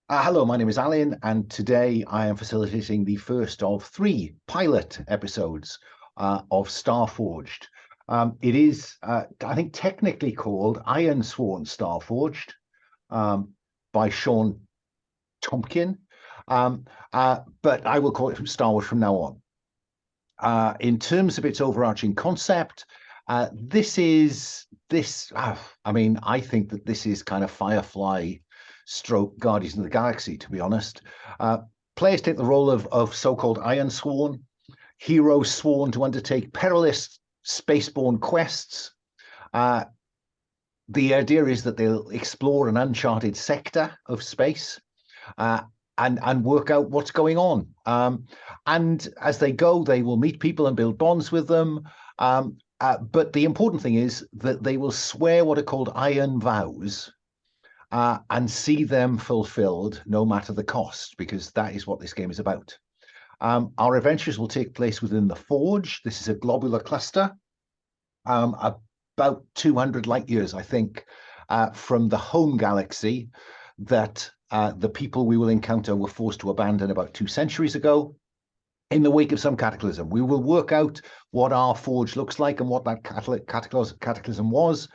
Hello, my name is Alun, and today I am facilitating the first of three pilot episodes of Starforged. It is, I think, technically called Iron Starforged by Shawn Tomkin, but I will call it Star Wars from now on. In terms of its overarching concept, I think that this is kind of Firefly stroke Guardians of the Galaxy, to be honest. Players take the role of so-called Iron Sworn, heroes sworn to undertake perilous spaceborne quests. The idea is that they'll explore an uncharted sector of space and work out what's going on. And as they go, they will meet people and build bonds with them. But the important thing is that they will swear what are called Iron Vows and see them fulfilled no matter the cost, because that is what this game is about. Our adventures will take place within the Forge. This is a globular cluster, about 200 light years, I think, from the home galaxy that the people we will encounter were forced to abandon about 2 centuries ago in the wake of some cataclysm. We will work out what our Forge looks like and what that cataclysm was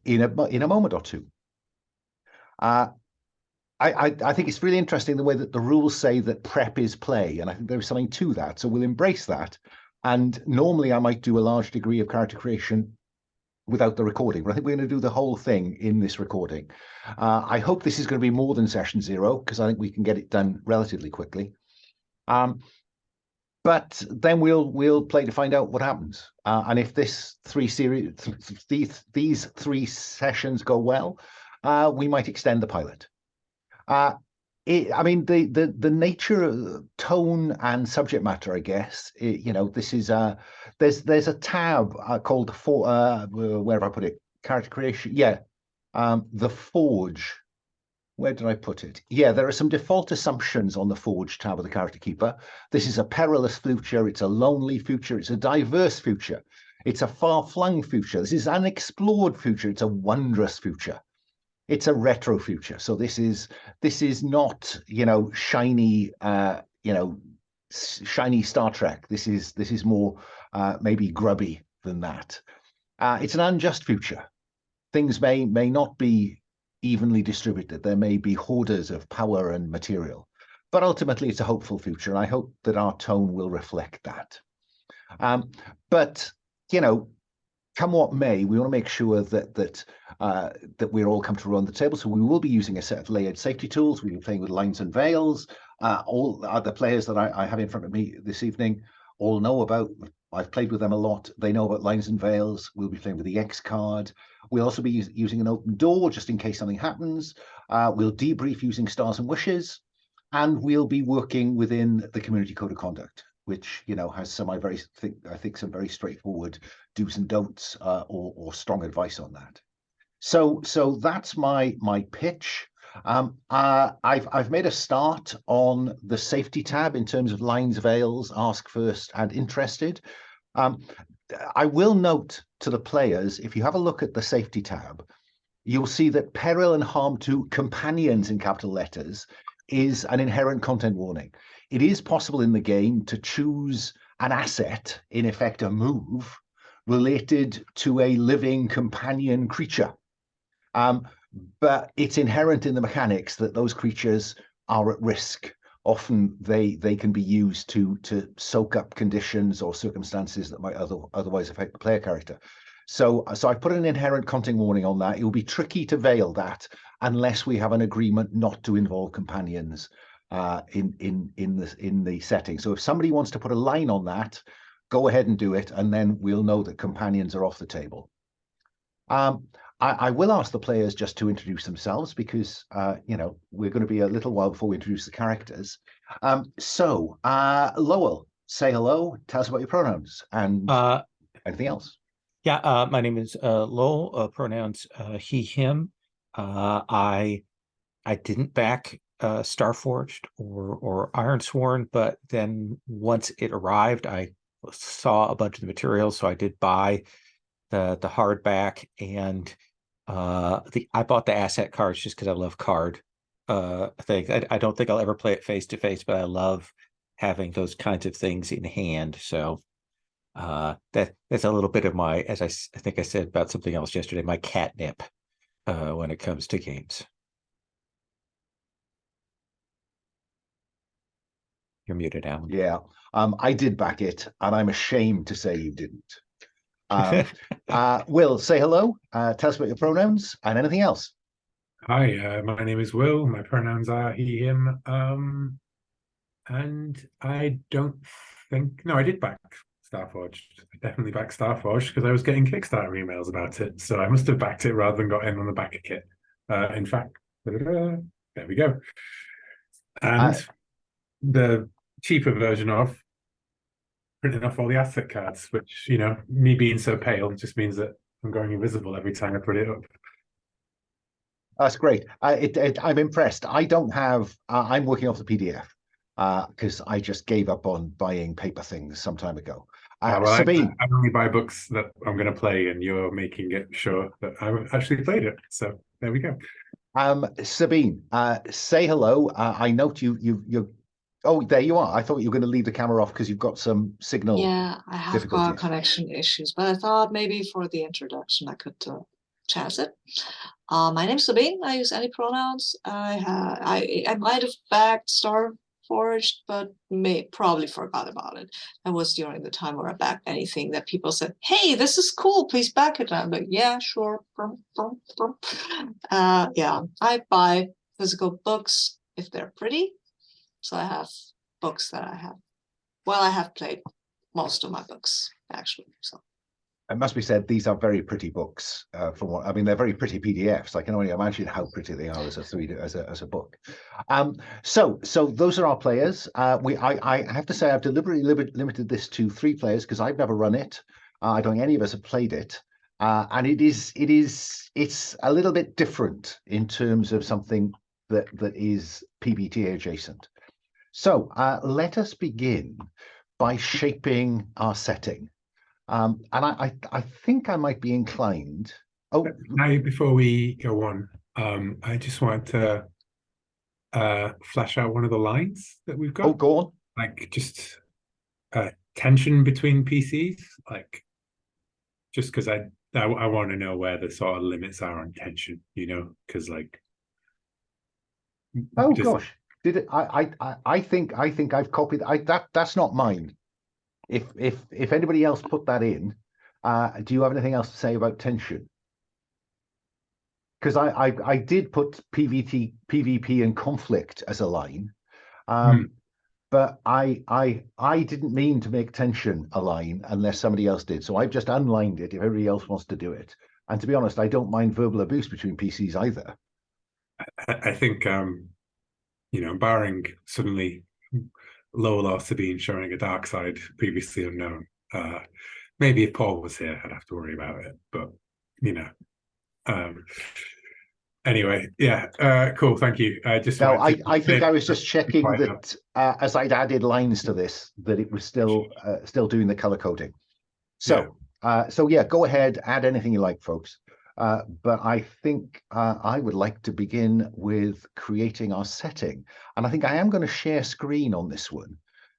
in a moment or two. I think it's really interesting the way that the rules say that prep is play, and I think there's something to that, so we'll embrace that. And normally I might do a large degree of character creation without the recording, but I think we're going to do the whole thing in this recording. I hope this is going to be more than session 0, because I think we can get it done relatively quickly. But then we'll play to find out what happens. And if these 3 sessions go well, we might extend the pilot. The nature, tone, and subject matter, I guess. This is there's a tab called where have I put it? Character creation. Yeah, the Forge. Where did I put it? Yeah, there are some default assumptions on the Forge tab of the Character Keeper. This is a perilous future. It's a lonely future. It's a diverse future. It's a far-flung future. This is an unexplored future. It's a wondrous future. It's a retro future. So this is not, shiny, shiny Star Trek. This is more maybe grubby than that. It's an unjust future. Things may not be evenly distributed. There may be hoarders of power and material, but ultimately it's a hopeful future, and I hope that our tone will reflect that. But come what may, we want to make sure that we're all comfortable around the table. So we will be using a set of layered safety tools. We'll be playing with lines and veils. All the players that I have in front of me this evening all know about. I've played with them a lot. They know about lines and veils. We'll be playing with the X card. We'll also be using an open door just in case something happens. We'll debrief using stars and wishes, and we'll be working within the community code of conduct, which has some I think some very straightforward do's and don'ts or strong advice on that. So that's my pitch. I've made a start on the safety tab in terms of lines, veils, ask first, and interested. I will note to the players, if you have a look at the safety tab, you'll see that peril and harm to companions in capital letters is an inherent content warning. It is possible in the game to choose an asset, in effect a move, related to a living companion creature. But it's inherent in the mechanics that those creatures are at risk. Often they can be used to soak up conditions or circumstances that might otherwise affect the player character. So I put an inherent content warning on that. It will be tricky to veil that unless we have an agreement not to involve companions in the setting. So if somebody wants to put a line on that, go ahead and do it, and then we'll know that companions are off the table. I will ask the players just to introduce themselves because, we're going to be a little while before we introduce the characters. Lowell, say hello, tell us about your pronouns and anything else. Yeah, my name is Lowell, pronouns he, him. I didn't back Starforged or Ironsworn, but then once it arrived, I saw a bunch of the materials, so I did buy the hardback, and I bought the asset cards just because I love card things. I don't think I'll ever play it face to face, but I love having those kinds of things in hand. So that's a little bit of my, as I think I said about something else yesterday, my catnip when it comes to games. You're muted, Alan. Yeah, I did back it, and I'm ashamed to say you didn't. Will, say hello. Tell us about your pronouns and anything else. Hi, my name is Will. My pronouns are he, him. And I don't think, no, I did back Starforged. I definitely backed Starforged because I was getting Kickstarter emails about it. So I must have backed it rather than got in on the backer kit. In fact, there we go. And the cheaper version of printing off all the asset cards, which, you know, me being so pale just means that I'm going invisible every time I put it up. That's great. I'm impressed. I don't have, I'm working off the PDF because I just gave up on buying paper things some time ago. Well, Sabine. I only buy books that I'm going to play, and you're making it sure that I've actually played it. So there we go. Sabine, say hello. I note you. Oh, there you are. I thought you were going to leave the camera off because you've got some signal. Yeah, I have got connection issues, but I thought maybe for the introduction I could chance it. My name's Sabine. I use any pronouns. I might have backed Starforged, but probably forgot about it. That was during the time where I backed anything that people said, "Hey, this is cool. Please back it." And I'm like, "Yeah, sure." Yeah, I buy physical books if they're pretty. So I have books that I have. Well, I have played most of my books actually. So. It must be said, these are very pretty books. From what I mean, they're very pretty PDFs. I can only imagine how pretty they are as a book. So those are our players. I have to say I've deliberately limited this to 3 players because I've never run it. I don't think any of us have played it, and it's a little bit different in terms of something that is PBTA adjacent. So let us begin by shaping our setting. And I think I might be inclined. Oh, now before we go on, I just want to flash out one of the lines that we've got. Oh, go on. Like just tension between PCs, like just because I want to know where the sort of limits are on tension, you know, because like. Oh gosh, did it? I think I've copied. That's not mine. If anybody else put that in, do you have anything else to say about tension? Because I did put PvP and conflict as a line, but I didn't mean to make tension a line unless somebody else did. So I've just unlined it if everybody else wants to do it. And to be honest, I don't mind verbal abuse between PCs either. I think you know, barring suddenly Lowell or Sabine showing a dark side previously unknown. Maybe if Paul was here, I'd have to worry about it. But you know, anyway, yeah, cool. Thank you. I think I was just checking that as I'd added lines to this, that it was still doing the color coding. So yeah, go ahead, add anything you like, folks. But I think I would like to begin with creating our setting. And I think I am going to share screen on this one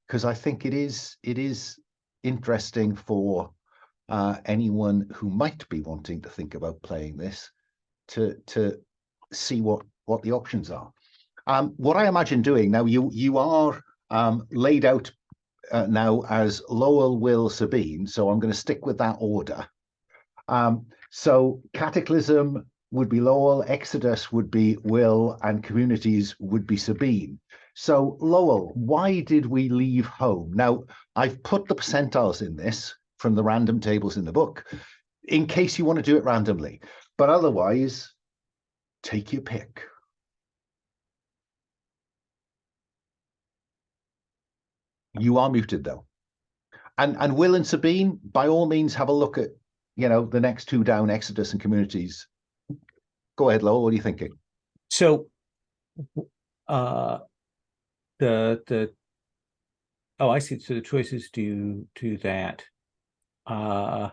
because I think it is interesting for anyone who might be wanting to think about playing this to see what the options are. What I imagine doing now, you are laid out now as Lowell, Will, Sabine. So I'm going to stick with that order. So Cataclysm would be Lowell, Exodus would be Will, and Communities would be Sabine. So Lowell, why did we leave home? Now, I've put the percentiles in this from the random tables in the book, in case you want to do it randomly. But otherwise, take your pick. You are muted, though. And Will and Sabine, by all means, have a look at, you know, the next 2 down, Exodus and Communities. Go ahead, Lowell. What are you thinking? So, oh, I see. So the choices do that. Yeah,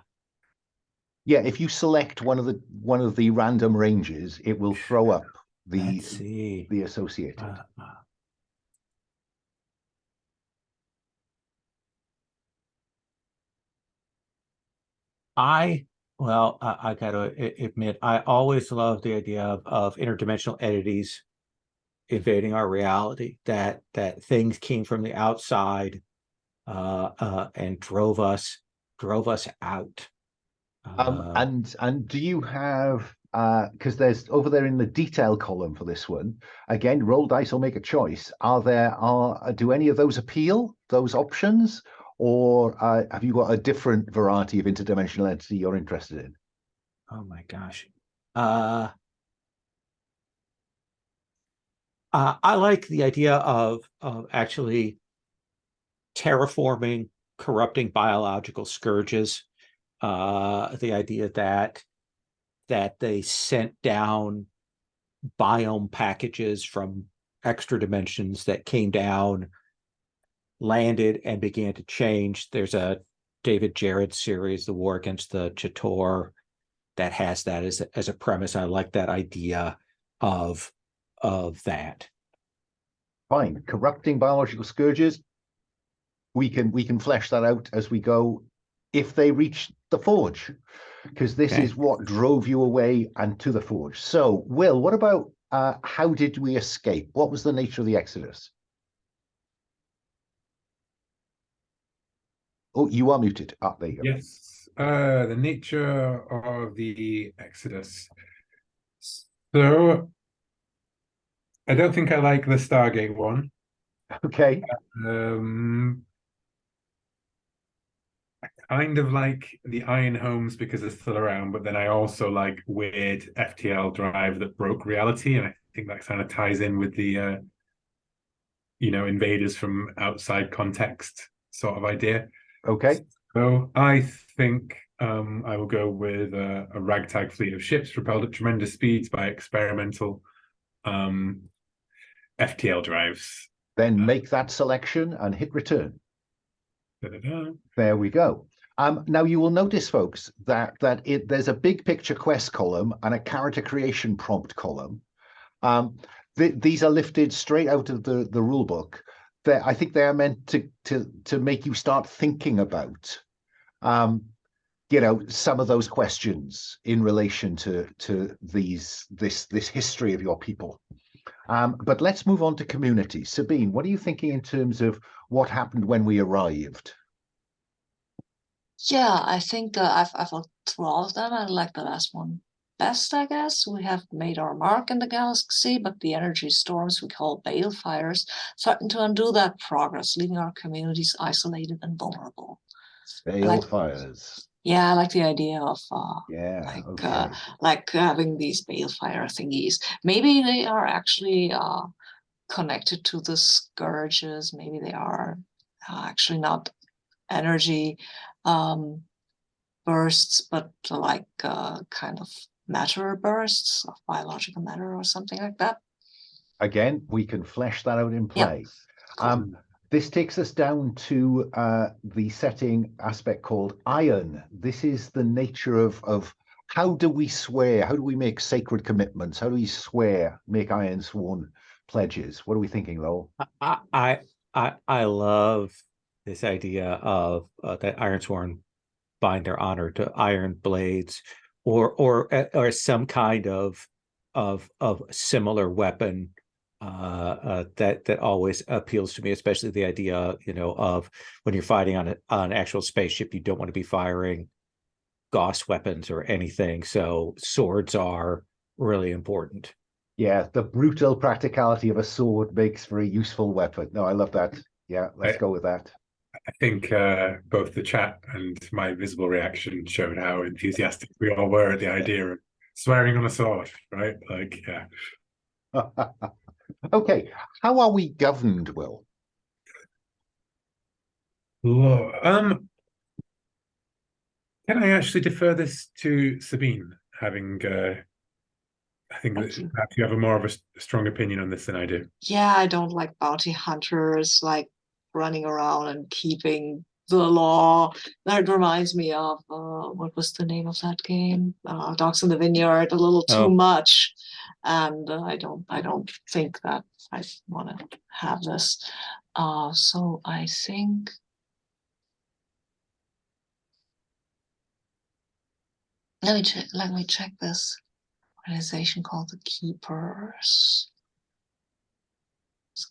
if you select one of the random ranges, it will throw up Let's see. the associated. I gotta admit, I always love the idea of interdimensional entities invading our reality. That things came from the outside, and drove us out. And do you have because there's over there in the detail column for this one again, roll dice or make a choice. Do any of those appeal, those options? Or have you got a different variety of interdimensional entity you're interested in? Oh my gosh. I like the idea of actually terraforming corrupting biological scourges. The idea that they sent down biome packages from extra dimensions that came down, landed, and began to change. There's a David Jarrett series, The War Against the Ch'Tor, that has that as a premise. I like that idea of that. Fine. Corrupting biological scourges. We can flesh that out as we go if they reach the forge, because this is what drove you away and to the forge. So, Will, what about how did we escape? What was the nature of the exodus? Oh, you are muted. There you go. Yes, the nature of the exodus. So, I don't think I like the Stargate one. Okay. I kind of like the Iron Homes because they're still around, but then I also like weird FTL drive that broke reality, and I think that kind of ties in with the invaders from outside context sort of idea. Okay. So I think I will go with a ragtag fleet of ships propelled at tremendous speeds by experimental FTL drives. Then make that selection and hit return. Da-da-da. There we go. Now you will notice, folks, that there's a big picture quest column and a character creation prompt column. These are lifted straight out of the rule book. I think they are meant to make you start thinking about, some of those questions in relation to this history of your people. But let's move on to community. Sabine, what are you thinking in terms of what happened when we arrived? Yeah, I think I've looked through all of them. I like the last one best, I guess. We have made our mark in the galaxy, but the energy storms we call balefires threaten to undo that progress, leaving our communities isolated and vulnerable. Balefires. Yeah, I like the idea of like having these balefire thingies. Maybe they are actually connected to the scourges. Maybe they are actually not energy bursts, but like kind of matter bursts of biological matter or something like that. Again, we can flesh that out in play. Yep. Cool. This takes us down to the setting aspect called iron. This is the nature of how do we swear? How do we make sacred commitments? How do we swear, make iron sworn pledges? What are we thinking, Lowell? I love this idea of that Ironsworn bind their honor to iron blades, or some kind of similar weapon that always appeals to me, especially the idea of when you're fighting on an actual spaceship, you don't want to be firing Gauss weapons or anything. So swords are really important. Yeah, the brutal practicality of a sword makes for a useful weapon. No, I love that. Yeah, let's go with that. I think both the chat and my visible reaction showed how enthusiastic we all were at the idea of swearing on a sword, right? Like, yeah. Okay, how are we governed, Will? Can I actually defer this to Sabine, having I think that perhaps you have more of a strong opinion on this than I do. Yeah, I don't like bounty hunters like running around and keeping the law. That reminds me of what was the name of that game? Dogs in the Vineyard. A little too much. and I don't think that I want to have this. So I think. Let me check this organization called the Keepers.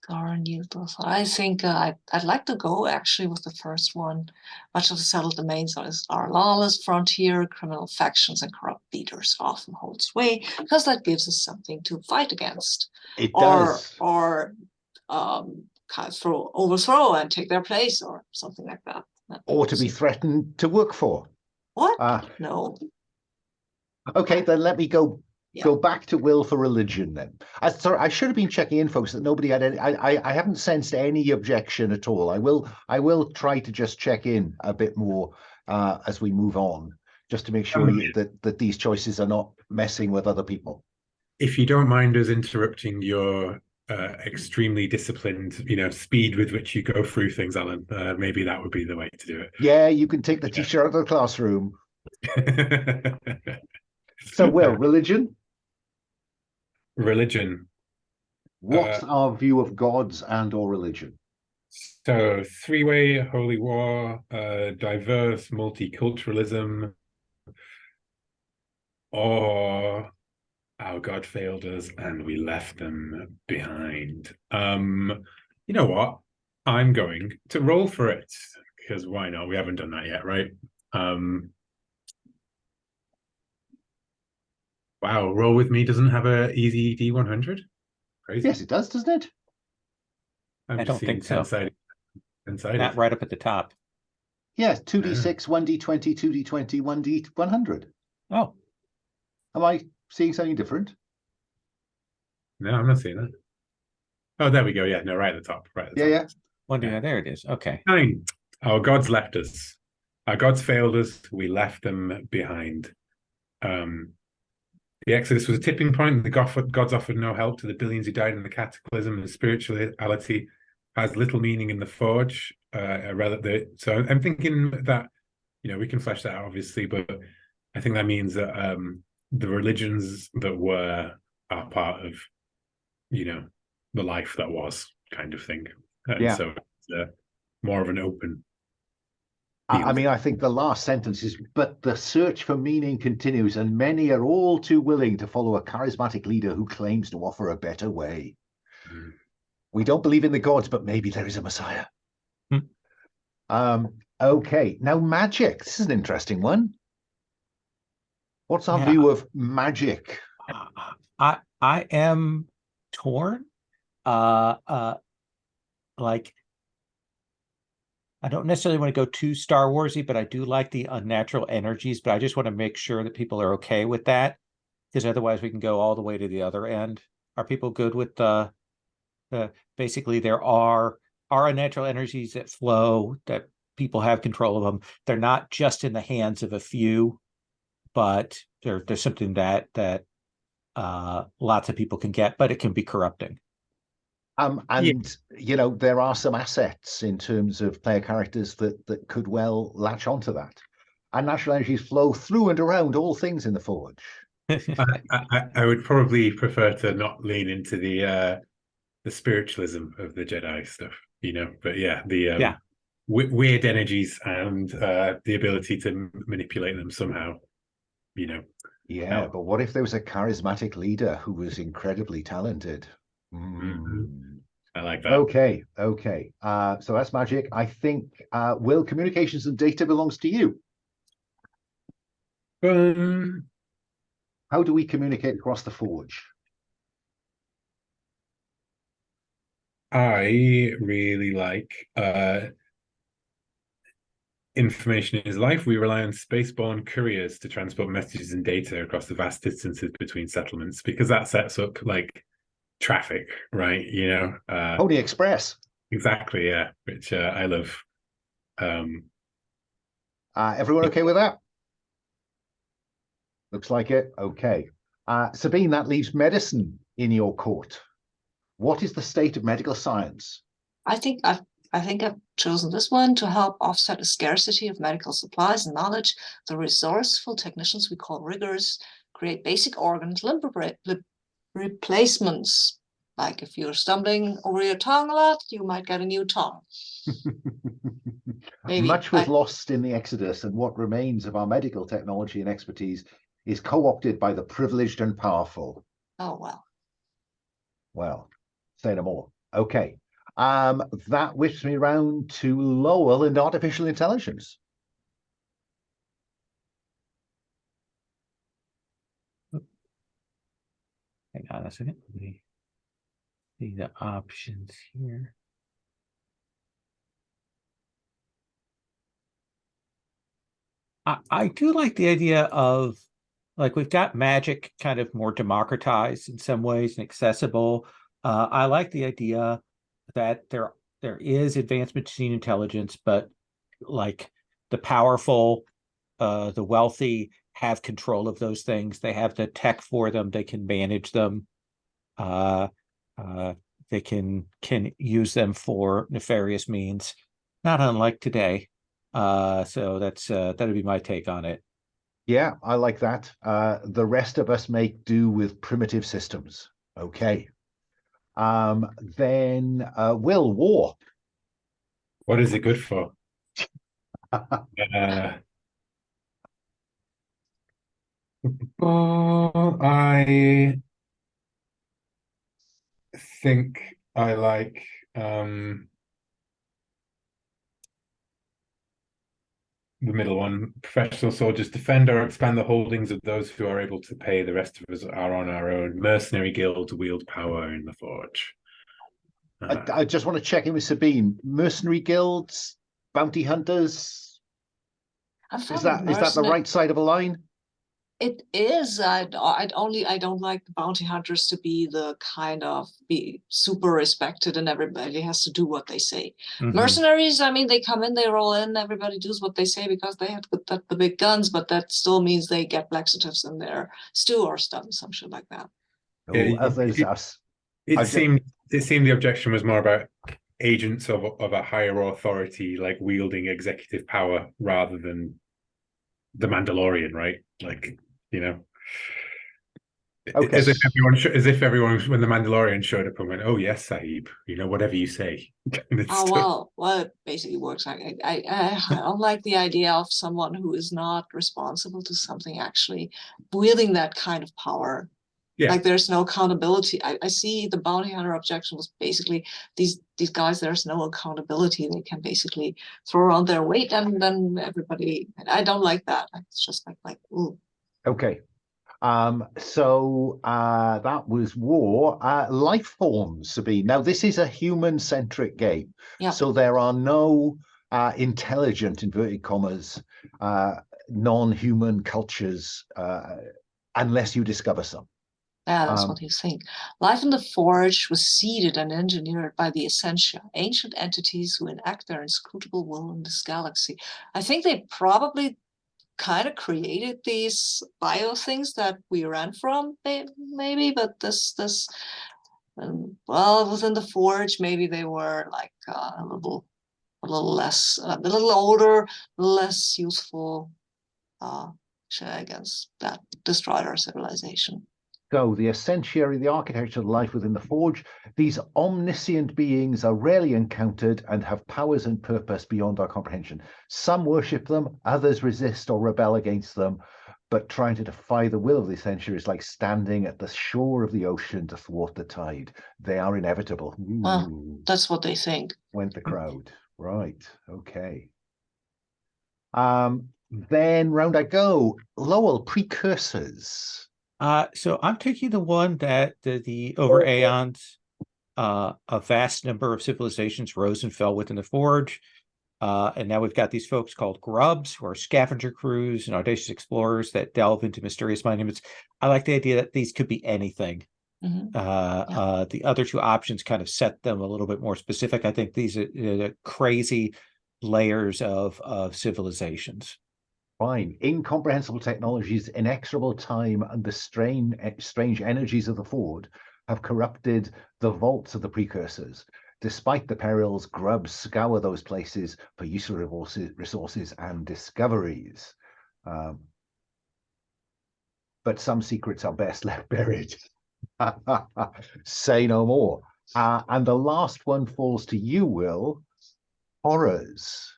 I think I'd like to go actually with the first one. Much of the settled domains are lawless frontier, criminal factions and corrupt leaders often hold sway because that gives us something to fight against. It does. Or kind of overthrow and take their place or something like that. Or to be threatened to work for. What? No. Okay, then let me go back to will for religion then. Sorry, I should have been checking in, folks, that nobody had any. I haven't sensed any objection at all. I will try to just check in a bit more as we move on, just to make sure that these choices are not messing with other people. If you don't mind us interrupting your extremely disciplined, speed with which you go through things, Alan, maybe that would be the way to do it. Yeah, you can take the teacher out of the classroom. So, Will, religion? Religion. What's our view of gods and or religion? So, three-way holy war, diverse multiculturalism, or our God failed us and we left them behind. You know what? I'm going to roll for it, because why not? We haven't done that yet, right? Wow, roll with me doesn't have a easy D100? Crazy. Yes, it does, doesn't it? I don't think so. Not right up at the top. Yes, 2d6, 1d20, 2d20, 1d100. Oh. Am I seeing something different? No, I'm not seeing that. Oh, there we go. Yeah, no, right at the top. Right at the top. Yeah. Wondering, there it is. Okay. 9. Our gods left us. Our gods failed us. We left them behind. The Exodus was a tipping point. The gods offered no help to the billions who died in the cataclysm, and spirituality has little meaning in the Forge. So I'm thinking that, we can flesh that out, obviously, but I think that means that the religions that were are part of, the life that was, kind of thing. And so it's more of an open. I mean, I think the last sentence is, but the search for meaning continues, and many are all too willing to follow a charismatic leader who claims to offer a better way. Mm. We don't believe in the gods, but maybe there is a Messiah. Okay, now magic. This is an interesting one. What's our view of magic? I am torn. I don't necessarily want to go too Star Warsy, but I do like the unnatural energies, but I just want to make sure that people are okay with that, because otherwise we can go all the way to the other end. Are people good with basically there are unnatural energies that flow, that people have control of them. They're not just in the hands of a few, but there's something that lots of people can get, but it can be corrupting. There are some assets in terms of player characters that could well latch onto that. And natural energies flow through and around all things in the Forge. I would probably prefer to not lean into the spiritualism of the Jedi stuff, but the weird energies and the ability to manipulate them somehow, Yeah, but what if there was a charismatic leader who was incredibly talented? I like that. Okay. So that's magic. I think Will, communications and data belongs to you. How do we communicate across the Forge? I really like information is life. We rely on spaceborne couriers to transport messages and data across the vast distances between settlements, because that sets up traffic, right? Pony Express. Exactly, yeah. Which I love. Everyone okay with that? Looks like it. Okay. Sabine, that leaves medicine in your court. What is the state of medical science? I think I've chosen this one to help offset the scarcity of medical supplies and knowledge. The resourceful technicians we call riggers create basic organs, replacements. Like if you're stumbling over your tongue a lot, you might get a new tongue. Maybe. Much was lost in the Exodus, and what remains of our medical technology and expertise is co-opted by the privileged and powerful. Oh, well. Well, say no more. Okay. That whips me round to Lowell and artificial intelligence. Hang on a second. Let me see the options here. I do like the idea of, like, we've got magic kind of more democratized in some ways and accessible. I like the idea that there is advanced machine intelligence, but like the powerful, the wealthy have control of those things. They have the tech for them. They can manage them. They can use them for nefarious means, not unlike today. So that's that'd be my take on it. Yeah, I like that. The rest of us make do with primitive systems. Okay. Then Will, war. What is it good for? Oh, I think I like the middle one. Professional soldiers defend or expand the holdings of those who are able to pay. The rest of us are on our own. Mercenary guilds wield power in the forge. I just want to check in with Sabine. Mercenary guilds, bounty hunters. Is that the right side of a line? It is. I don't like the bounty hunters to be be super respected and everybody has to do what they say. Mercenaries, I mean, they come in, they roll in, everybody does what they say because they have the big guns, but that still means they get laxatives in their stew or some shit like that. It seemed the objection was more about agents of a higher authority, like wielding executive power rather than the Mandalorian, right? Like, you know, okay. As if everyone, when the Mandalorian showed up and went, "Oh yes, Sahib," you know, whatever you say. Well, it basically works. I don't like the idea of someone who is not responsible to something actually wielding that kind of power. Yeah. Like there's no accountability. I see the bounty hunter objection was basically these guys, there's no accountability. They can basically throw around their weight and then everybody, I don't like that. It's just like ooh. Okay. So that was war. Life forms, Sabine. Now, this is a human-centric game. Yeah. So there are no intelligent, inverted commas, non-human cultures unless you discover some. Yeah, that's what he's saying. Life in the Forge was seeded and engineered by the Essentia, ancient entities who enact their inscrutable will in this galaxy. I think they probably kind of created these bio things that we ran from, maybe, but well, within the Forge, maybe they were like a little less, a little older, less useful shenanigans that destroyed our civilization. So the Essentia, the architecture of life within the Forge, these omniscient beings are rarely encountered and have powers and purpose beyond our comprehension. Some worship them, others resist or rebel against them, but trying to defy the will of the Essentia is like standing at the shore of the ocean to thwart the tide. They are inevitable. Well, that's what they think. Went the crowd. Right. Okay. Then round I go. Lowell, precursors. So I'm taking the one that the over aeons, a vast number of civilizations rose and fell within the Forge. And now we've got these folks called grubs, who are scavenger crews and audacious explorers that delve into mysterious monuments. I like the idea that these could be anything. The other two options kind of set them a little bit more specific. I think these are the crazy layers of civilizations. Fine. Incomprehensible technologies, inexorable time, and the strange energies of the Forge have corrupted the vaults of the precursors. Despite the perils, grubs scour those places for useful resources and discoveries. But some secrets are best left buried. Say no more. And the last one falls to you, Will. Horrors.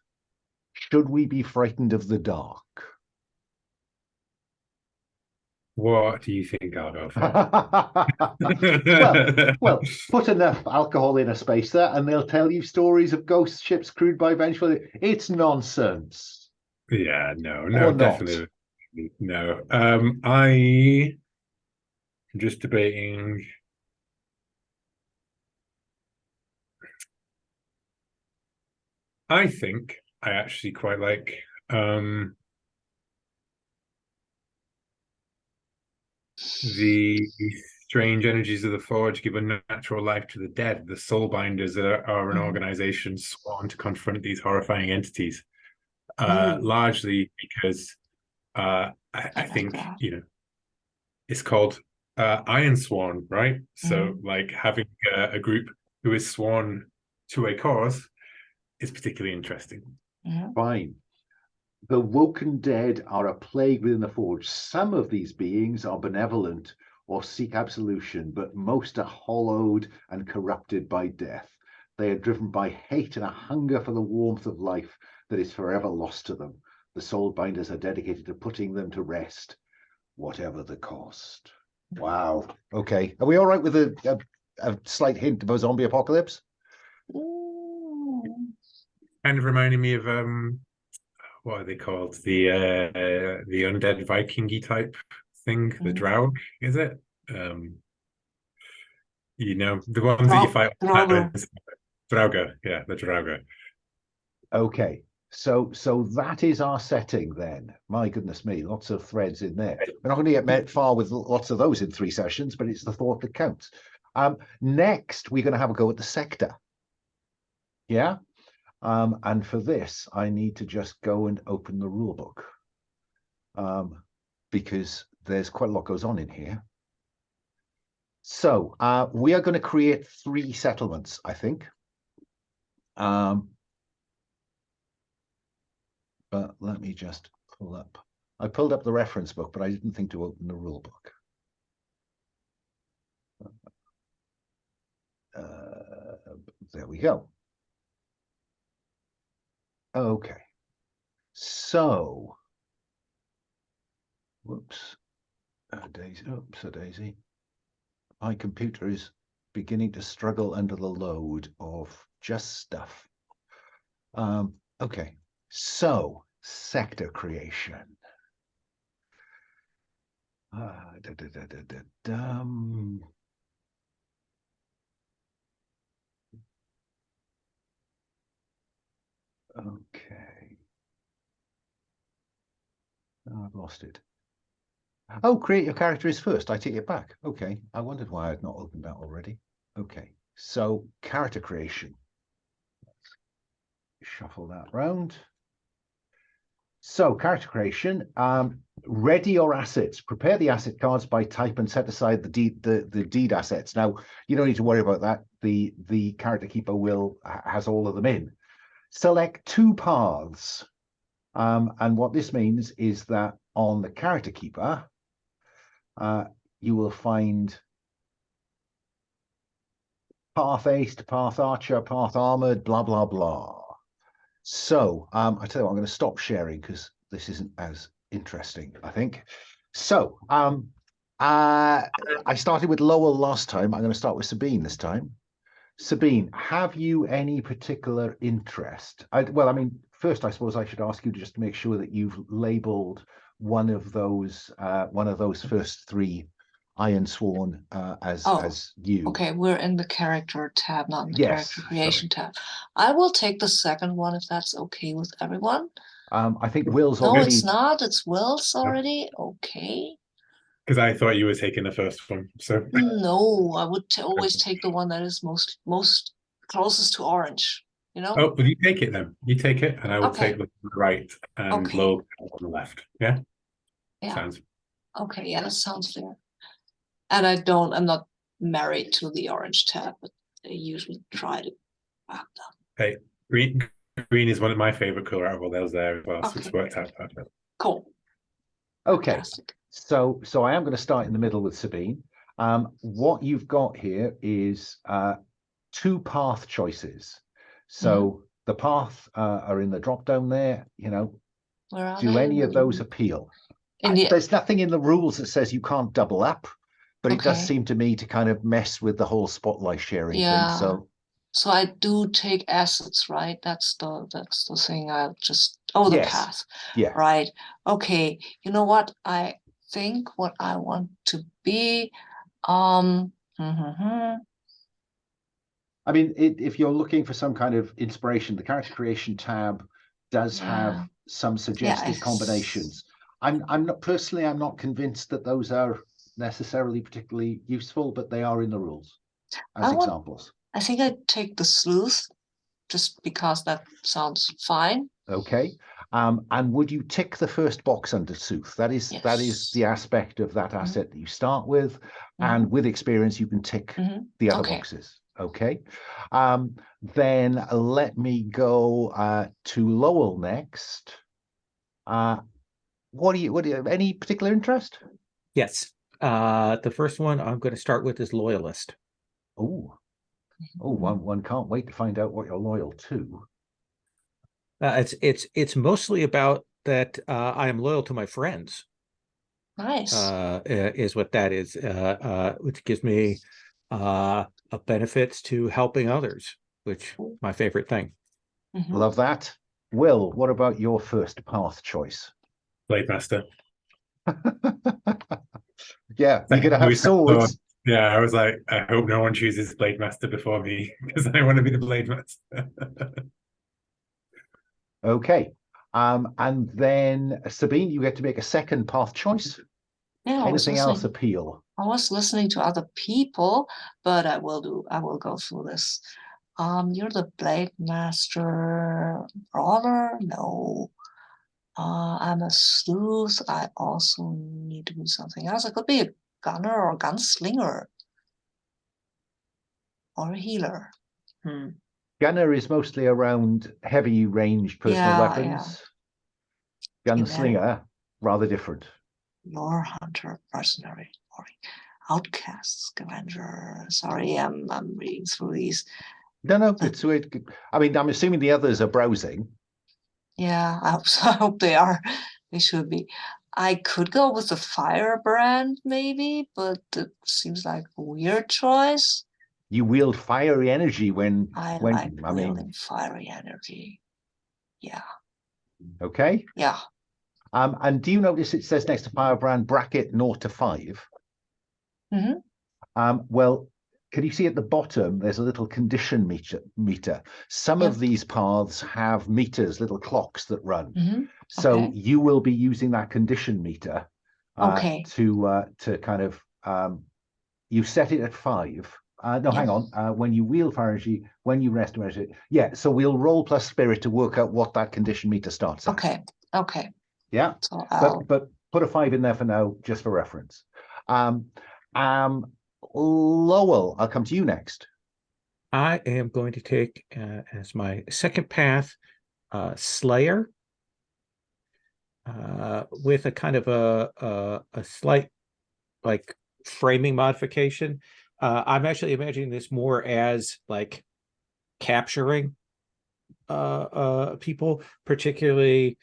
Should we be frightened of the dark? What do you think I'll go for? well, put enough alcohol in a spacer and they'll tell you stories of ghost ships crewed by vengeful. It's nonsense. Yeah, no, Or not. definitely no. I'm just debating. I think I actually quite like the strange energies of the Forge give a natural life to the dead. The Soulbinders are an organization sworn to confront these horrifying entities, largely because I think it's called Iron Sworn, right? So, like having a group who is sworn to a cause is particularly interesting. Fine. The woken dead are a plague within the Forge. Some of these beings are benevolent or seek absolution, but most are hollowed and corrupted by death. They are driven by hate and a hunger for the warmth of life that is forever lost to them. The Soulbinders are dedicated to putting them to rest, whatever the cost. Wow. Okay. Are we all right with a slight hint of a zombie apocalypse? Kind of reminding me of what are they called? The undead Vikingy type thing, the Draug, is it? You know, the ones that you fight. Drauga, yeah, the Drauga. Okay. So that is our setting then. My goodness me, lots of threads in there. We're not going to get far with lots of those in 3 sessions, but it's the thought that counts. Next, we're going to have a go at the sector. Yeah. And for this, I need to just go and open the rule book because there's quite a lot goes on in here. So we are going to create 3 settlements, I think. But let me just pull up. I pulled up the reference book, but I didn't think to open the rule book. There we go. Okay. So, whoops, Daisy. Oops, a daisy. My computer is beginning to struggle under the load of just stuff. Okay. So, sector creation. Okay. Oh, I've lost it. Oh, create your character is first. I take it back. Okay. I wondered why I'd not opened that already. Okay. So, character creation. Shuffle that round. So, character creation. Ready your assets. Prepare the asset cards by type and set aside the deed assets. Now, you don't need to worry about that. The character keeper has all of them in. Select 2 paths. And what this means is that on the character keeper, you will find path aced, path archer, path armored, blah, blah, blah. So I tell you what, I'm going to stop sharing because this isn't as interesting, I think. So I started with Lowell last time. I'm going to start with Sabine this time. Sabine, have you any particular interest? Well, I mean, first, I suppose I should ask you just to make sure that you've labeled one of those first 3 Iron Sworn as you. Okay, we're in the character tab, not in the character creation tab. I will take the second one if that's okay with everyone. I think Will's already. No, it's not. It's Will's already. Okay. Because I thought you were taking the first one. So no, I would always take the one that is most closest to orange. You know. Oh, well, you take it then. You take it, and I will take the right and low on the left. Yeah. Yeah. Sounds. Okay. Yeah, that sounds fair. And I'm not married to the orange tab, but I usually try to back them. Hey, green is one of my favorite color out of all those there as well. Okay. So it's worked out perfect. Cool. Okay. Fantastic. So I am going to start in the middle with Sabine. What you've got here is 2 path choices. So the path are in the drop down there. You know, Where are do they? any of those appeal? There's nothing in the rules that says you can't double up, but it does Okay. seem to me to kind of mess with the whole spotlight sharing thing. So I do take assets, right? That's the thing. I'll just the Yes. path. Yeah. Right. Okay. You know what? I think what I want to be. I mean, if you're looking for some kind of inspiration, the character creation tab does have some suggested combinations. I'm not personally, I'm not convinced that those are necessarily particularly useful, but they are in the rules as examples. I think I'd take the sleuth just because that sounds fine. Okay. And would you tick the first box under sleuth? That is the aspect of that asset that you start with, and with experience you can tick the other boxes. Okay. Then let me go to Lowell next. What do you any particular interest? Yes. The first one I'm going to start with is loyalist. One can't wait to find out what you're loyal to. It's mostly about that I am loyal to my friends. Nice. Is what that is, which gives me benefits to helping others, which my favorite thing. Love that. Will, what about your first path choice? Blade Master. Yeah, you're gonna have swords. Yeah, I was like, I hope no one chooses Blade Master before me because I want to be the Blade Master. Okay. And then Sabine, you get to make a second path choice. Yeah, anything else appeal? I was listening to other people, but I will go through this. You're the Blade Master brawler? No. I'm a sleuth. I also need to be something else. I could be a gunner or a gunslinger. Or a healer. Gunner is mostly around heavy range personal weapons. Gunslinger, rather different. Lore hunter, mercenary, outcast, scavenger. Sorry, I'm reading through these. No, it's weird. I mean, I'm assuming the others are browsing. Yeah, I hope so. I hope they are. They should be. I could go with the firebrand, maybe, but it seems like a weird choice. You wield fiery energy when I like wielding fiery energy. Yeah. Okay. Yeah. And do you notice it says next to firebrand bracket 0 to 5? Well, can you see at the bottom there's a little condition meter? Some of these paths have meters, little clocks that run. So you will be using that condition meter to kind of you set it at 5. No, hang on. When you wield fire energy, when you rest it. Yeah, so we'll roll plus spirit to work out what that condition meter starts at. Okay. Yeah. So but put a 5 in there for now, just for reference. Lowell, I'll come to you next. I am going to take as my second path Slayer, with a kind of a slight like framing modification. I'm actually imagining this more as like capturing people, particularly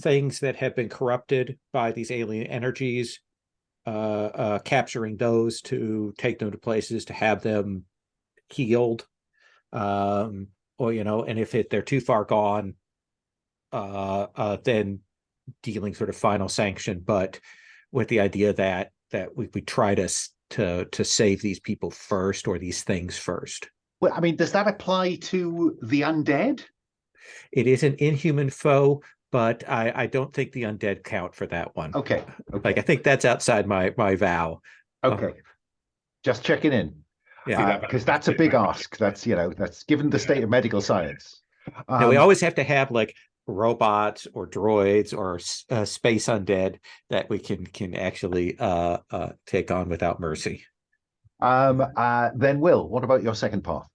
things that have been corrupted by these alien energies, capturing those to take them to places to have them healed, or and if they're too far gone, then dealing sort of final sanction, but with the idea that we try to save these people first, or these things first. Well, I mean, does that apply to the undead? It is an inhuman foe, but I don't think the undead count for that one. Okay. Like, I think that's outside my vow. Okay. Just checking in. Yeah. Because that's a big ask. That's, that's given the state of medical science. Now, we always have to have like robots or droids or space undead that we can actually take on without mercy. Then Will, what about your second path?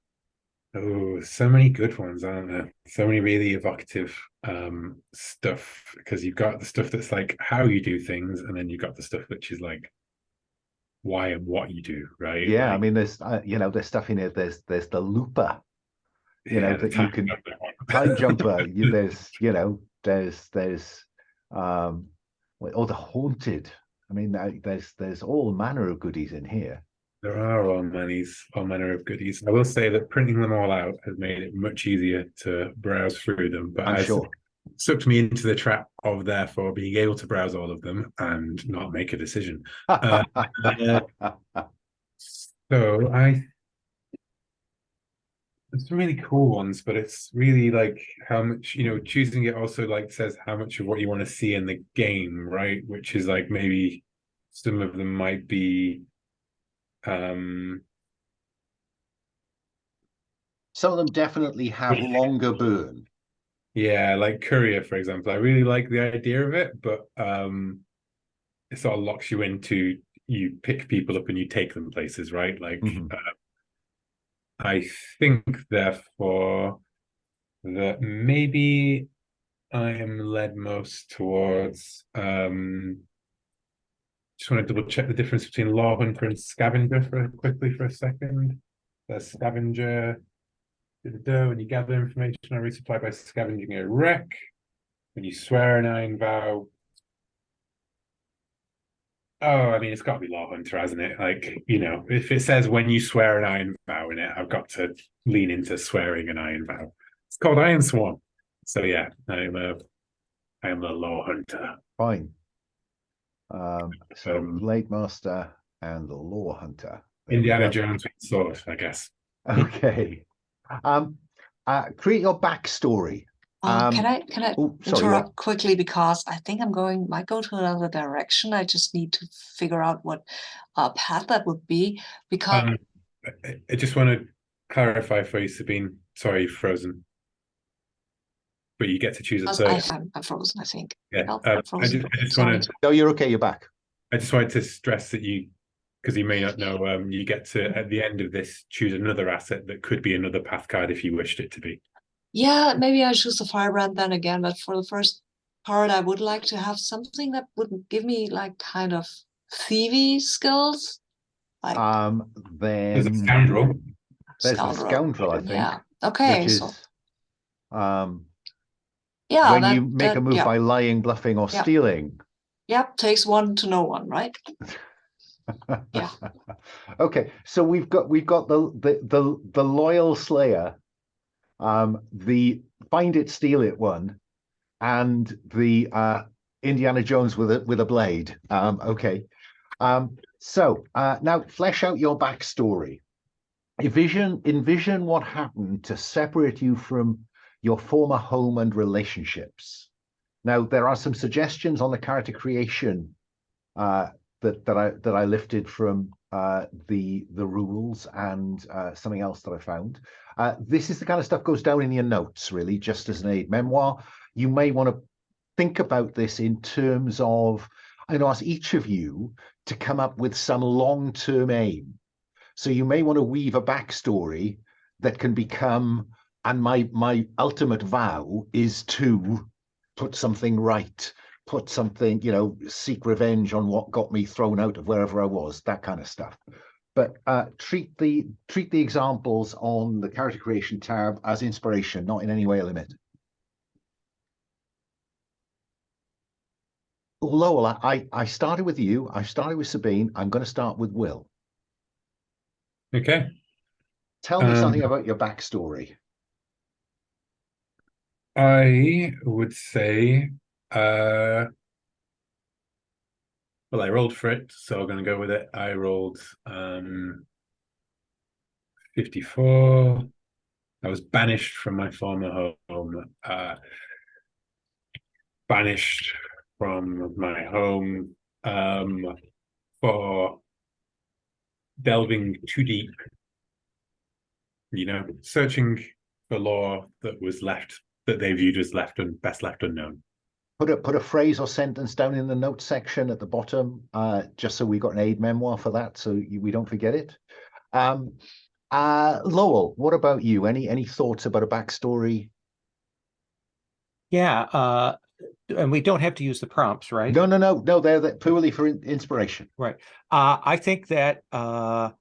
Oh, so many good ones, aren't there? So many really evocative stuff, because you've got the stuff that's like how you do things, and then you've got the stuff which is like why and what you do, right? Yeah, I Like, mean, there's there's stuff in here. There's the looper, yeah, the that you time can jumper one. time jumper. There's the haunted. I mean, there's all manner of goodies in here. There are all manner of goodies. I will say that printing them all out has made it much easier to browse through them, but I'm has sure. sucked me into the trap of therefore being able to browse all of them and not make a decision. Uh, so it's really cool ones, but it's really like how much, choosing it also like says how much of what you want to see in the game, right? Which is like maybe some of them might be Some of them definitely have longer burn. yeah, like Courier, for example. I really like the idea of it, but it sort of locks you into you pick people up and you take them places, right? Like I think therefore that maybe I am led most towards just want to double check the difference between Law Hunter and Scavenger quickly for a second. The Scavenger, when you gather information or resupply by scavenging a wreck, when you swear an Iron Vow. Oh, I mean, it's got to be Law Hunter, hasn't it? Like, if it says when you swear an Iron Vow in it, I've got to lean into swearing an Iron Vow. It's called Iron Sworn. So yeah, I am a Law Hunter. Fine. So Blade Master and the Law Hunter. There Indiana Jones with sword, I guess. Okay. Create your backstory. Can I interrupt yeah. quickly, because I think might go to another direction. I just need to figure out what path that would be, because I just want to clarify for you, Sabine. Sorry, you're frozen. But you get to choose a third. I'm frozen, I think. Yeah. Oh, I just want to. No, you're okay. You're back. I just wanted to stress that because you may not know, you get to at the end of this choose another asset that could be another path card if you wished it to be. Yeah, maybe I choose the Firebrand then again. But for the first part, I would like to have something that would give me like kind of thievy skills. Like then there's a scoundrel. There's the scoundrel, I think. Yeah. Okay. Which is yeah, when you make a move by lying, bluffing, or stealing. Yep, takes one to know one, right? Yeah. Okay, so we've got the loyal slayer, the find it, steal it one, and the Indiana Jones with a blade. Okay. So now flesh out your backstory. Envision what happened to separate you from your former home and relationships. Now, there are some suggestions on the character creation that I lifted from the rules and something else that I found. This is the kind of stuff goes down in your notes, really, just as an aid memoir. You may want to think about this in terms of, I'm going to ask each of you to come up with some long-term aim. So you may want to weave a backstory that can become, and my ultimate vow is to put something right, put something, seek revenge on what got me thrown out of wherever I was, that kind of stuff. But treat the examples on the character creation tab as inspiration, not in any way a limit. Lowell, I started with you. I started with Sabine. I'm going to start with Will. Okay. Tell me something about your backstory. I would say, well, I rolled for it, so I'm going to go with it. I rolled 54. I was banished from my former home. Banished from my home for delving too deep. Searching for lore that was left, that they viewed as best left unknown. Put a phrase or sentence down in the notes section at the bottom, just so we got an aid memoir for that, so we don't forget it. Lowell, what about you? Any thoughts about a backstory? Yeah, and we don't have to use the prompts, right? No. They're purely for inspiration. Right. I think that I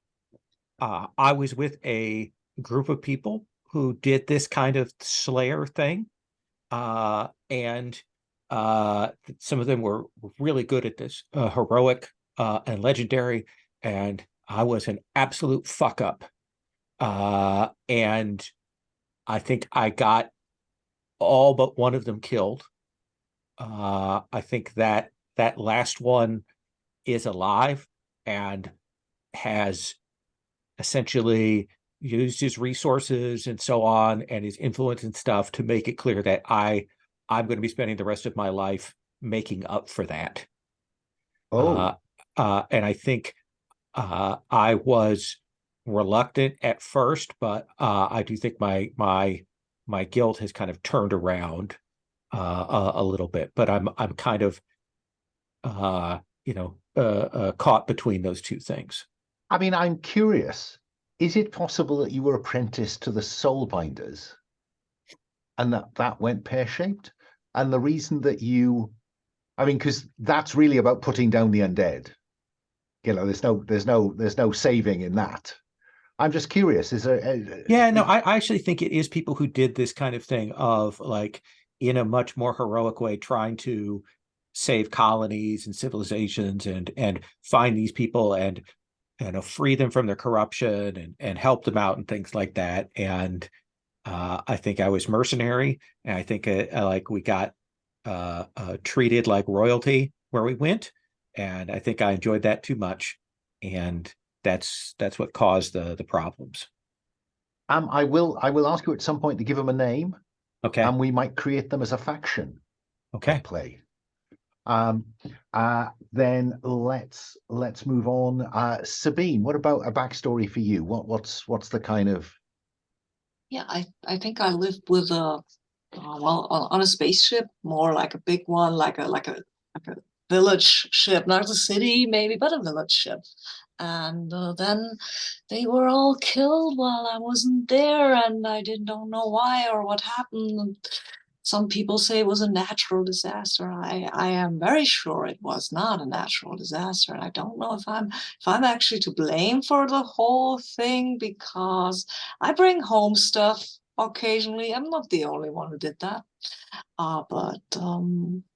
was with a group of people who did this kind of Slayer thing, and some of them were really good at this, heroic and legendary, and I was an absolute fuck up. And I think I got all but one of them killed. I think that last one is alive and has essentially used his resources and so on and his influence and stuff to make it clear that I'm going to be spending the rest of my life making up for that. And I think I was reluctant at first, but I do think my guilt has kind of turned around a little bit. But I'm kind of caught between those two things. I mean, I'm curious. Is it possible that you were apprenticed to the Soulbinders, and that went pear-shaped? And the reason that because that's really about putting down the undead. There's no saving in that. I'm just curious. Is there? Yeah, no, I actually think it is people who did this kind of thing of like in a much more heroic way, trying to save colonies and civilizations and find these people and free them from their corruption and help them out and things like that. And I think I was mercenary, and I think like we got treated like royalty where we went, and I think I enjoyed that too much, and that's what caused the problems. I will ask you at some point to give them a name. Okay. And we might create them as a faction. Okay. Play. Then let's move on. Sabine, what about a backstory for you? What's the kind of? Yeah, I think I lived with on a spaceship, more like a big one, like a village ship, not a city maybe, but a village ship. And then they were all killed while I wasn't there, and I don't know why or what happened. And some people say it was a natural disaster. I am very sure it was not a natural disaster. And I don't know if I'm actually to blame for the whole thing, because I bring home stuff occasionally. I'm not the only one who did that. But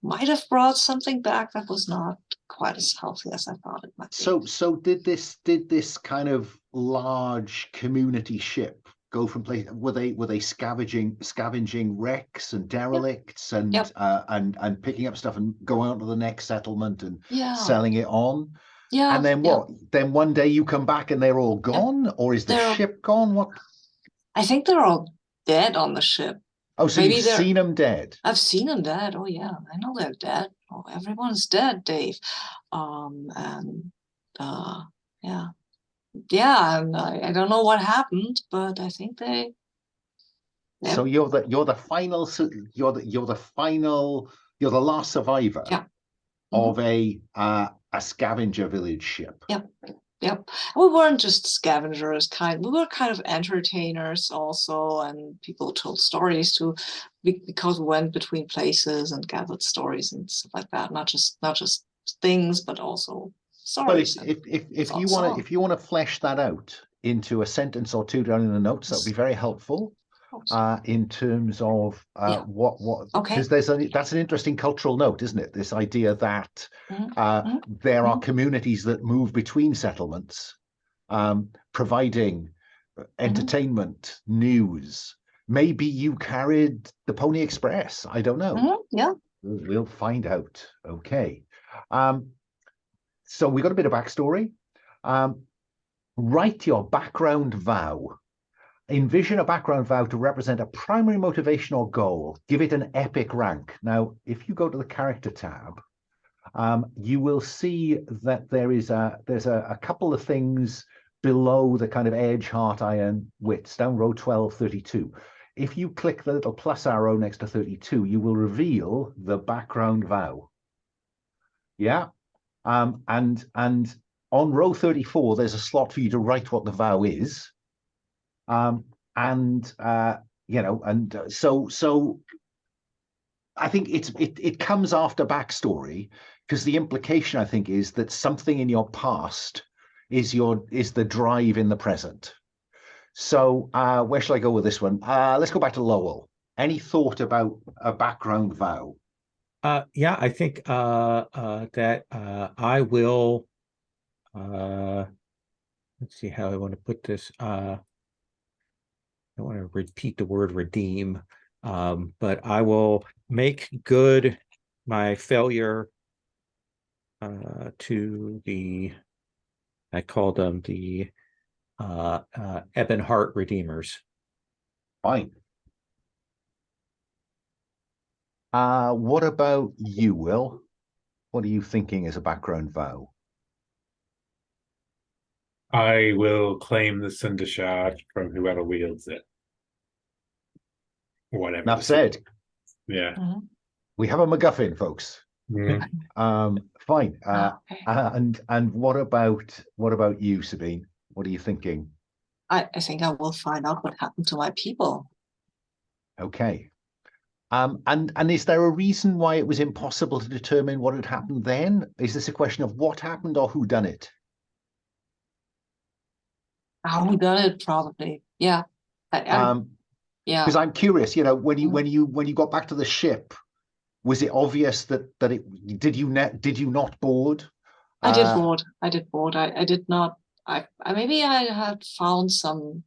might have brought something back that was not quite as healthy as I thought it might be. So did this kind of large community ship go from place? Were they scavenging wrecks and derelicts and picking up stuff and going on to the next settlement and selling it on? Yeah. And then what? Then one day you come back and they're all gone, or is the ship gone? What? I think they're all dead on the ship. Oh, so you've seen them dead? I've seen them dead. Oh yeah, I know they're dead. Oh, everyone's dead, Dave. And I don't know what happened, but I think they. Yeah. So you're the last survivor. Yeah. Of a scavenger village ship. Yep. We weren't just scavengers, we were kind of entertainers also, and people told stories because we went between places and gathered stories and stuff like that. Not just things, but also stories. But if you want to flesh that out into a sentence or two down in the notes, that would be very helpful. In terms of what because that's an interesting cultural note, isn't it? This idea that there are communities that move between settlements, providing entertainment, news. Maybe you carried the Pony Express. I don't know. Yeah, we'll find out. Okay. So we got a bit of backstory. Write your background vow. Envision a background vow to represent a primary motivation or goal. Give it an epic rank. Now, if you go to the character tab, you will see that there's a couple of things below the kind of edge, heart, iron, wits, down row 12, 32. If you click the little plus arrow next to 32, you will reveal the background vow. Yeah. And on row 34, there's a slot for you to write what the vow is. So I think it comes after backstory, because the implication, I think, is that something in your past is the drive in the present. So where shall I go with this one? Let's go back to Lowell. Any thought about a background vow? Yeah, I think that I will. Let's see how I want to put this. I don't want to repeat the word redeem, but I will make good my failure to the. I call them the Ebon Heart Redeemers. Fine. What about you, Will? What are you thinking as a background vow? I will claim the Cinder Shard from whoever wields it. Whatever. Enough said. Yeah. We have a MacGuffin, folks. Fine. Okay. And what about you, Sabine? What are you thinking? I think I will find out what happened to my people. Okay. And is there a reason why it was impossible to determine what had happened then? Is this a question of what happened or who done it? Who done it? Probably. Yeah. Yeah. Because I'm curious, when you got back to the ship, was it obvious that it did you not board? I did board. I did not. I maybe I had found some.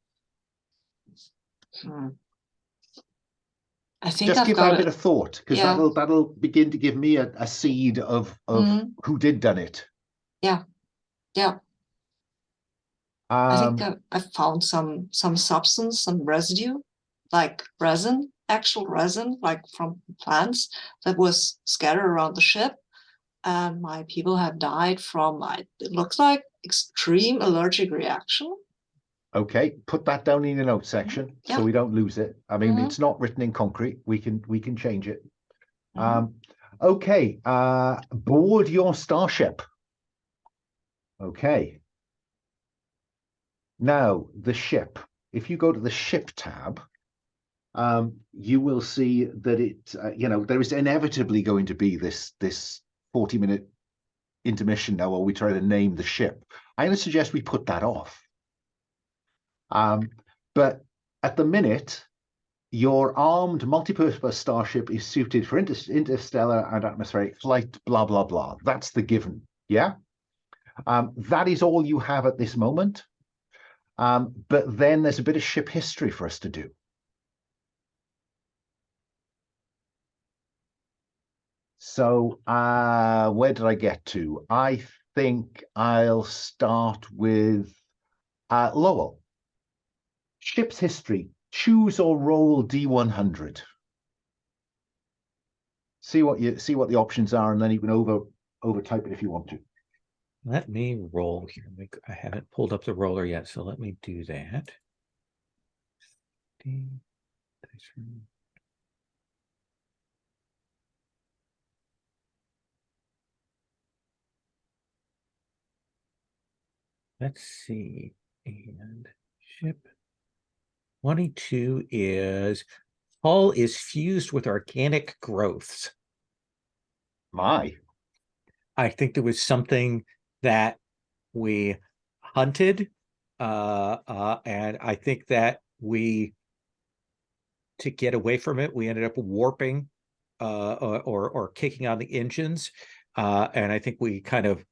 I think Just I've give got that a bit of thought, because that'll begin to give me a seed of who did done it. Yeah. I think I found some substance, some residue, like resin, actual resin, like from plants that was scattered around the ship. And my people had died from, it looks like, extreme allergic reaction. Okay, put that down in the notes section so we don't lose it. I mean, it's not written in concrete. We can change it. Okay, board your starship. Okay. Now, the ship. If you go to the ship tab, you will see that there is inevitably going to be this 40-minute intermission now, while we try to name the ship. I'm going to suggest we put that off. But at the minute, your armed multi-purpose starship is suited for interstellar and atmospheric flight, blah, blah, blah. That's the given, yeah? That is all you have at this moment. But then there's a bit of ship history for us to do. So where did I get to? I think I'll start with Lowell. Ship's history. Choose or roll D100. See what the options are, and then you can overtype it if you want to. Let me roll here. I haven't pulled up the roller yet, so let me do that. Let's see. And ship 22 is hull is fused with organic growths. My. I think there was something that we hunted, and I think that to get away from it, we ended up warping or kicking on the engines, and I think we kind of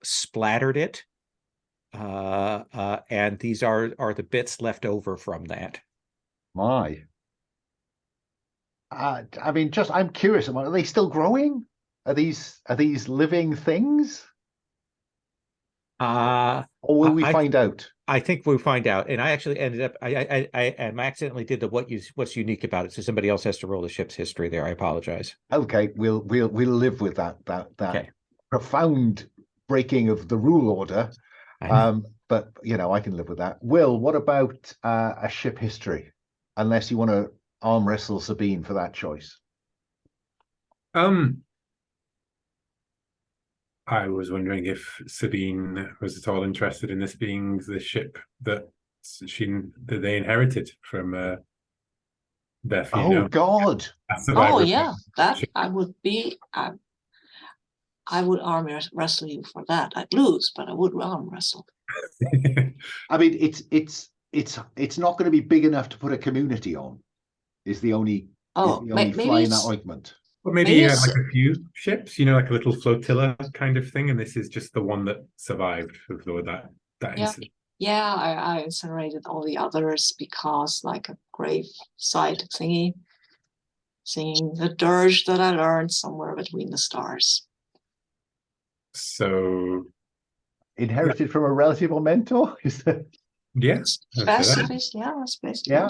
splattered it, and these are the bits left over from that. My. I mean, I'm curious. Are they still growing? Are these living things? Or will we find out? I think we'll find out. And I actually ended up I accidentally did what's unique about it. So somebody else has to roll the ship's history there. I apologize. Okay, we'll live with that okay. Profound breaking of the rule order. But I can live with that. Will, what about a ship history? Unless you want to arm wrestle Sabine for that choice. I was wondering if Sabine was at all interested in this being the ship that they inherited from Therefore, Oh God! Oh yeah, that I would be. I would arm wrestle you for that. I'd lose, but I would arm wrestle. I mean, it's not going to be big enough to put a community on. Is the only fly in that ointment. But maybe you had like a few ships, like a little flotilla kind of thing, and this is just the one that survived with that incident. Yeah, I incinerated all the others because like a grave site thingy, singing the dirge that I learned somewhere between the stars. So inherited from a relative or mentor, is that? Yeah, that's basically. Yeah.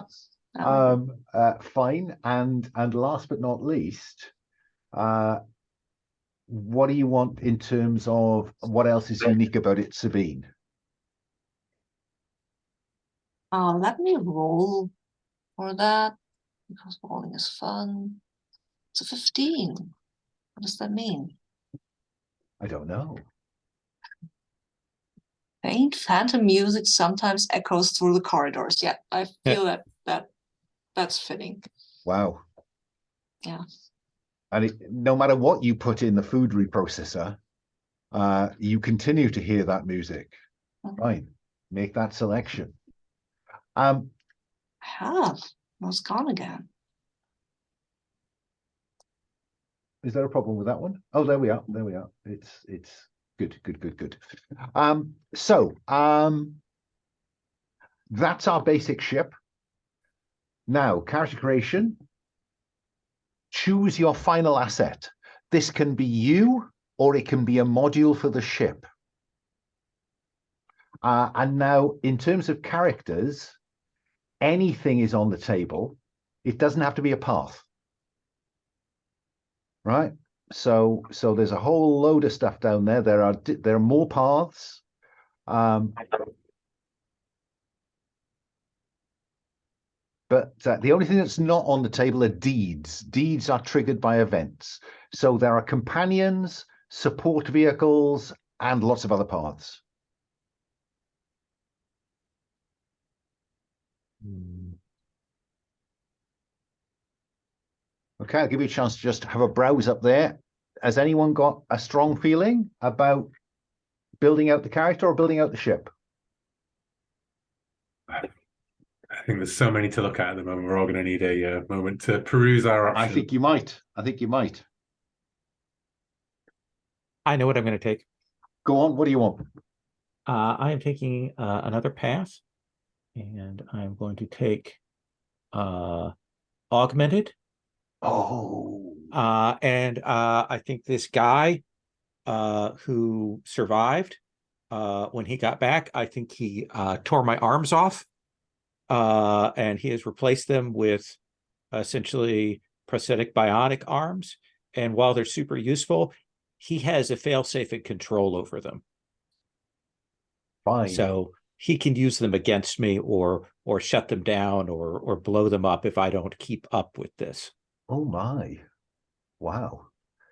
Fine. And last but not least, what do you want in terms of what else is unique about it, Sabine? Let me roll for that because rolling is fun. It's a 15. What does that mean? I don't know. Faint phantom music sometimes echoes through the corridors. Yeah, I feel that's fitting. Wow. Yeah. And no matter what you put in the food reprocessor, you continue to hear that music. Fine. Make that selection. I have. No, it's gone again. Is there a problem with that one? Oh, there we are. There we are. It's good. So that's our basic ship. Now, character creation. Choose your final asset. This can be you, or it can be a module for the ship. And now, in terms of characters, anything is on the table. It doesn't have to be a path. Right? So there's a whole load of stuff down there. There are more paths. But the only thing that's not on the table are deeds. Deeds are triggered by events. So there are companions, support vehicles, and lots of other paths. Okay, I'll give you a chance to just have a browse up there. Has anyone got a strong feeling about building out the character or building out the ship? I think there's so many to look at the moment. We're all going to need a moment to peruse our options. I think you might. I know what I'm going to take. Go on. What do you want? I am taking another path, and I'm going to take augmented. Oh. And I think this guy who survived, when he got back, I think he tore my arms off. And he has replaced them with essentially prosthetic bionic arms. And while they're super useful, he has a failsafe and control over them. Fine. So he can use them against me or shut them down or blow them up if I don't keep up with this. Oh my. Wow.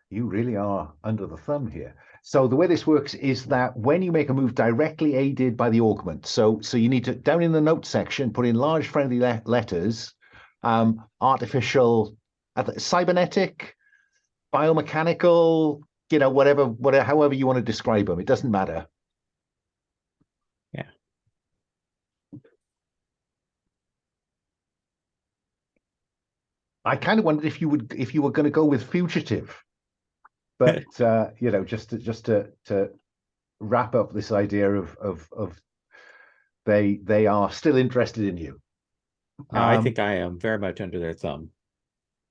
You really are under the thumb here. So the way this works is that when you make a move directly aided by the augment, so you need to, down in the notes section, put in large friendly letters, artificial, cybernetic, biomechanical, whatever, however you want to describe them. It doesn't matter. Yeah. I kind of wondered if you were going to go with fugitive. But just to wrap up this idea of they are still interested in you. I think I am very much under their thumb.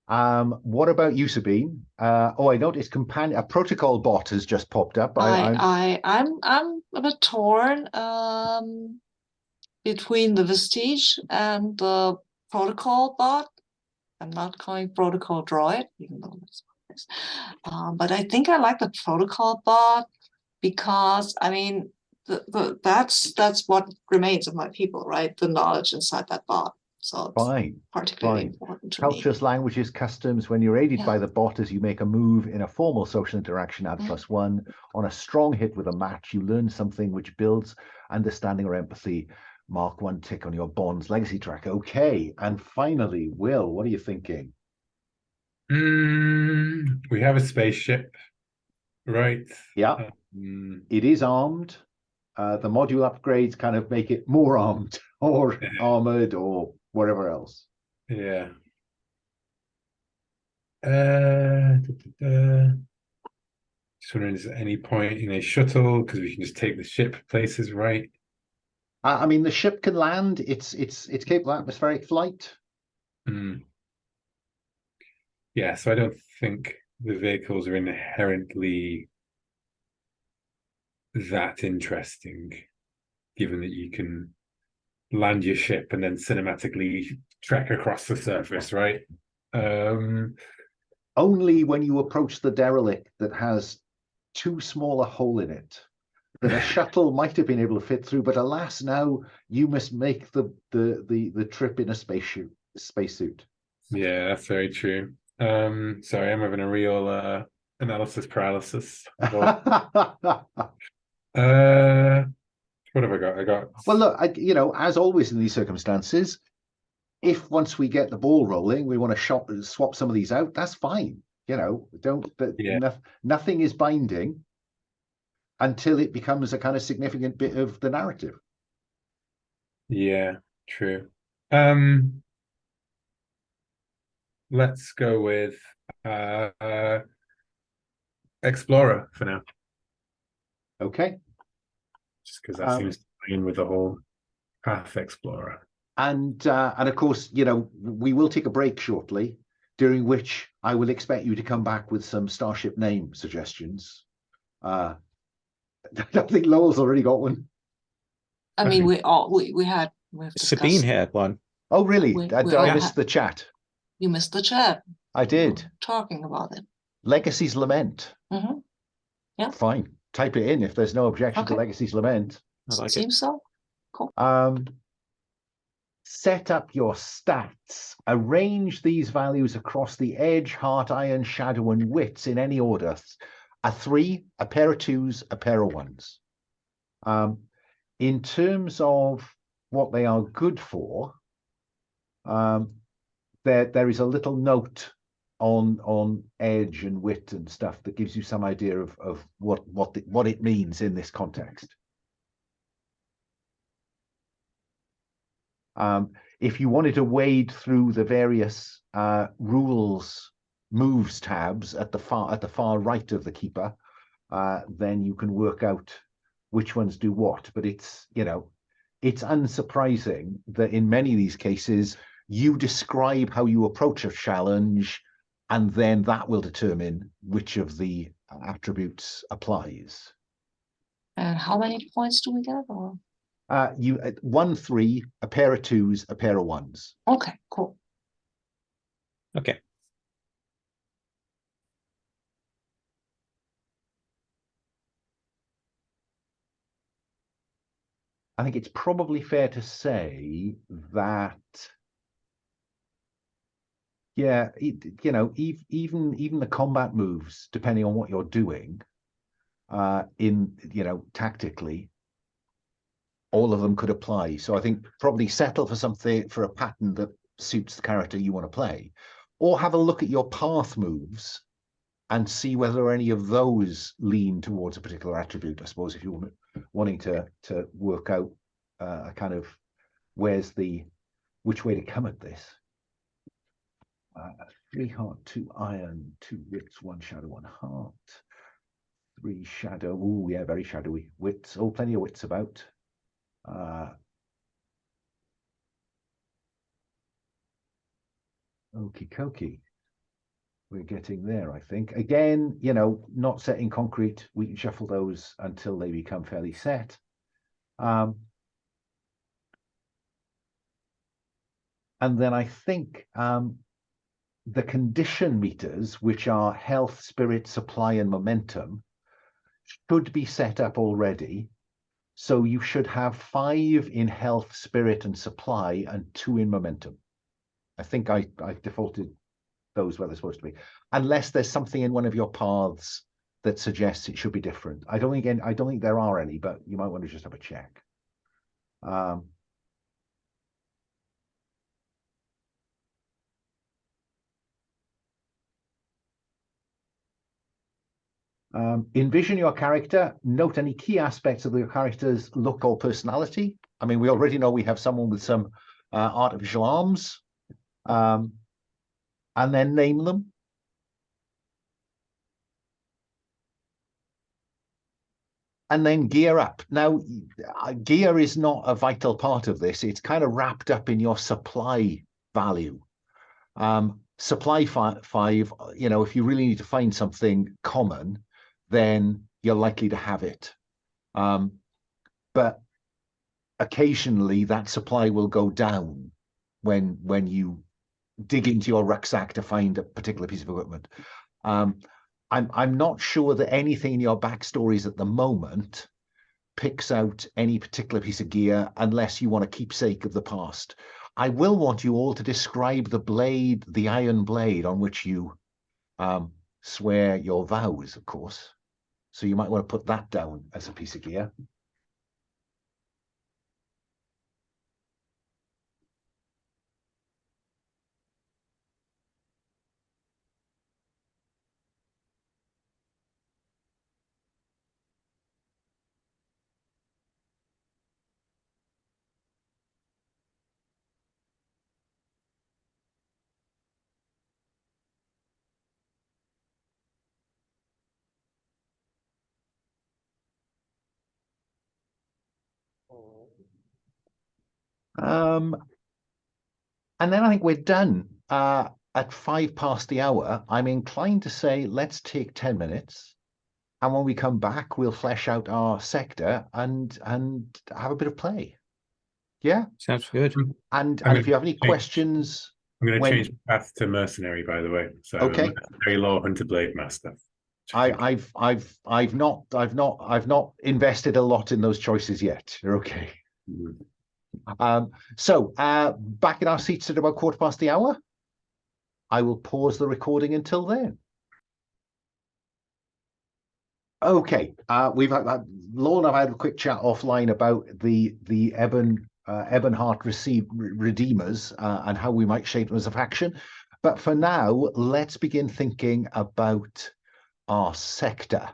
What about you, Sabine? I noticed a protocol bot has just popped up. I'm a bit torn between the vestige and the protocol bot. I'm not calling protocol droid, even though it's but I think I like the protocol bot because that's what remains of my people, right? The knowledge inside that bot. So it's particularly important to Cultures, me. languages, customs. When you're aided by the bot as you make a move in a formal social interaction, add +1. On a strong hit with a match, you learn something which builds understanding or empathy Mark 1 tick on your Bond's legacy track. Okay, and finally, Will, what are you thinking? We have a spaceship, right? Yeah, it is armed. The module upgrades kind of make it more armed or armored or whatever else. Yeah. Just wondering, is there any point in a shuttle? Because we can just take the ship places, right? I mean, the ship can land. It's capable of atmospheric flight. Yeah, so I don't think the vehicles are inherently that interesting, given that you can land your ship and then cinematically trek across the surface, right? Only when you approach the derelict that has too small a hole in it that a shuttle might have been able to fit through, but alas, now you must make the trip in a spacesuit. Yeah, that's very true. Sorry, I'm having a real analysis paralysis. What have I got? Well, look, as always in these circumstances, if once we get the ball rolling, we want to swap some of these out, that's fine. Nothing is binding until it becomes a kind of significant bit of the narrative. Yeah, true. Let's go with Explorer for now. Okay. Just because that seems to tie in with the whole Path Explorer. And of course, we will take a break shortly, during which I will expect you to come back with some starship name suggestions. I think Lowell's already got one. I mean, we have Sabine had one. Oh, really? Did I miss the chat? You missed the chat. I did. Talking about it. Legacy's Lament. Mm-hmm. Yeah. Fine. Type it in if there's no objection to Legacy's Lament. I like Seems so. Cool. Set up your stats. Arrange these values across the edge, heart, iron, shadow, and wits in any order. A 3, a pair of 2s, a pair of 1s. In terms of what they are good for, there is a little note on edge and wit and stuff that gives you some idea of what it means in this context. If you wanted to wade through the various rules moves tabs at the far right of the keeper, then you can work out which ones do what. But it's unsurprising that in many of these cases you describe how you approach a challenge, and then that will determine which of the attributes applies. And how many points do we get? Or 1, 3, a pair of 2s, a pair of 1s. Okay, cool. Okay. I think it's probably fair to say that, yeah, even the combat moves, depending on what you're doing, tactically, all of them could apply. So I think probably settle for a pattern that suits the character you want to play, or have a look at your path moves and see whether any of those lean towards a particular attribute. I suppose if you're wanting to work out a kind of which way to come at this. 3 heart, 2 iron, 2 wits, 1 shadow, 1 heart, 3 shadow. Oh yeah, very shadowy. Wits. Oh, plenty of wits about. Okie dokie. We're getting there, I think. Again, not set in concrete. We can shuffle those until they become fairly set. And then I think the condition meters, which are health, spirit, supply, and momentum, should be set up already. So you should have 5 in health, spirit, and supply, and 2 in momentum. I think I defaulted those where they're supposed to be, unless there's something in one of your paths that suggests it should be different. I don't think there are any, but you might want to just have a check. Envision your character. Note any key aspects of your character's look or personality. I mean, we already know we have someone with some artificial arms. And then name them. And then gear up. Now, gear is not a vital part of this. It's kind of wrapped up in your supply value. Supply five, you know, if you really need to find something common, then you're likely to have it. But occasionally that supply will go down when you dig into your rucksack to find a particular piece of equipment. I'm not sure that anything in your backstories at the moment picks out any particular piece of gear unless you want a keepsake of the past. I will want you all to describe the blade, the iron blade on which you swear your vows, of course. So you might want to put that down as a piece of gear. And then I think we're done. At 5 past the hour, I'm inclined to say, let's take 10 minutes. And when we come back, we'll flesh out our sector and have a bit of play. Yeah? Sounds good. And if you have any questions... I'm going to change path to mercenary, by the way. So okay. Mercenary Law Hunter Blade Master. I've not invested a lot in those choices yet. You're okay. Mm-hmm. So back in our seats at about 15 past the hour. I will pause the recording until then. Okay, we've had Law and I've had a quick chat offline about the Ebon Heart Redeemers and how we might shape them as a faction. But for now, let's begin thinking about our sector.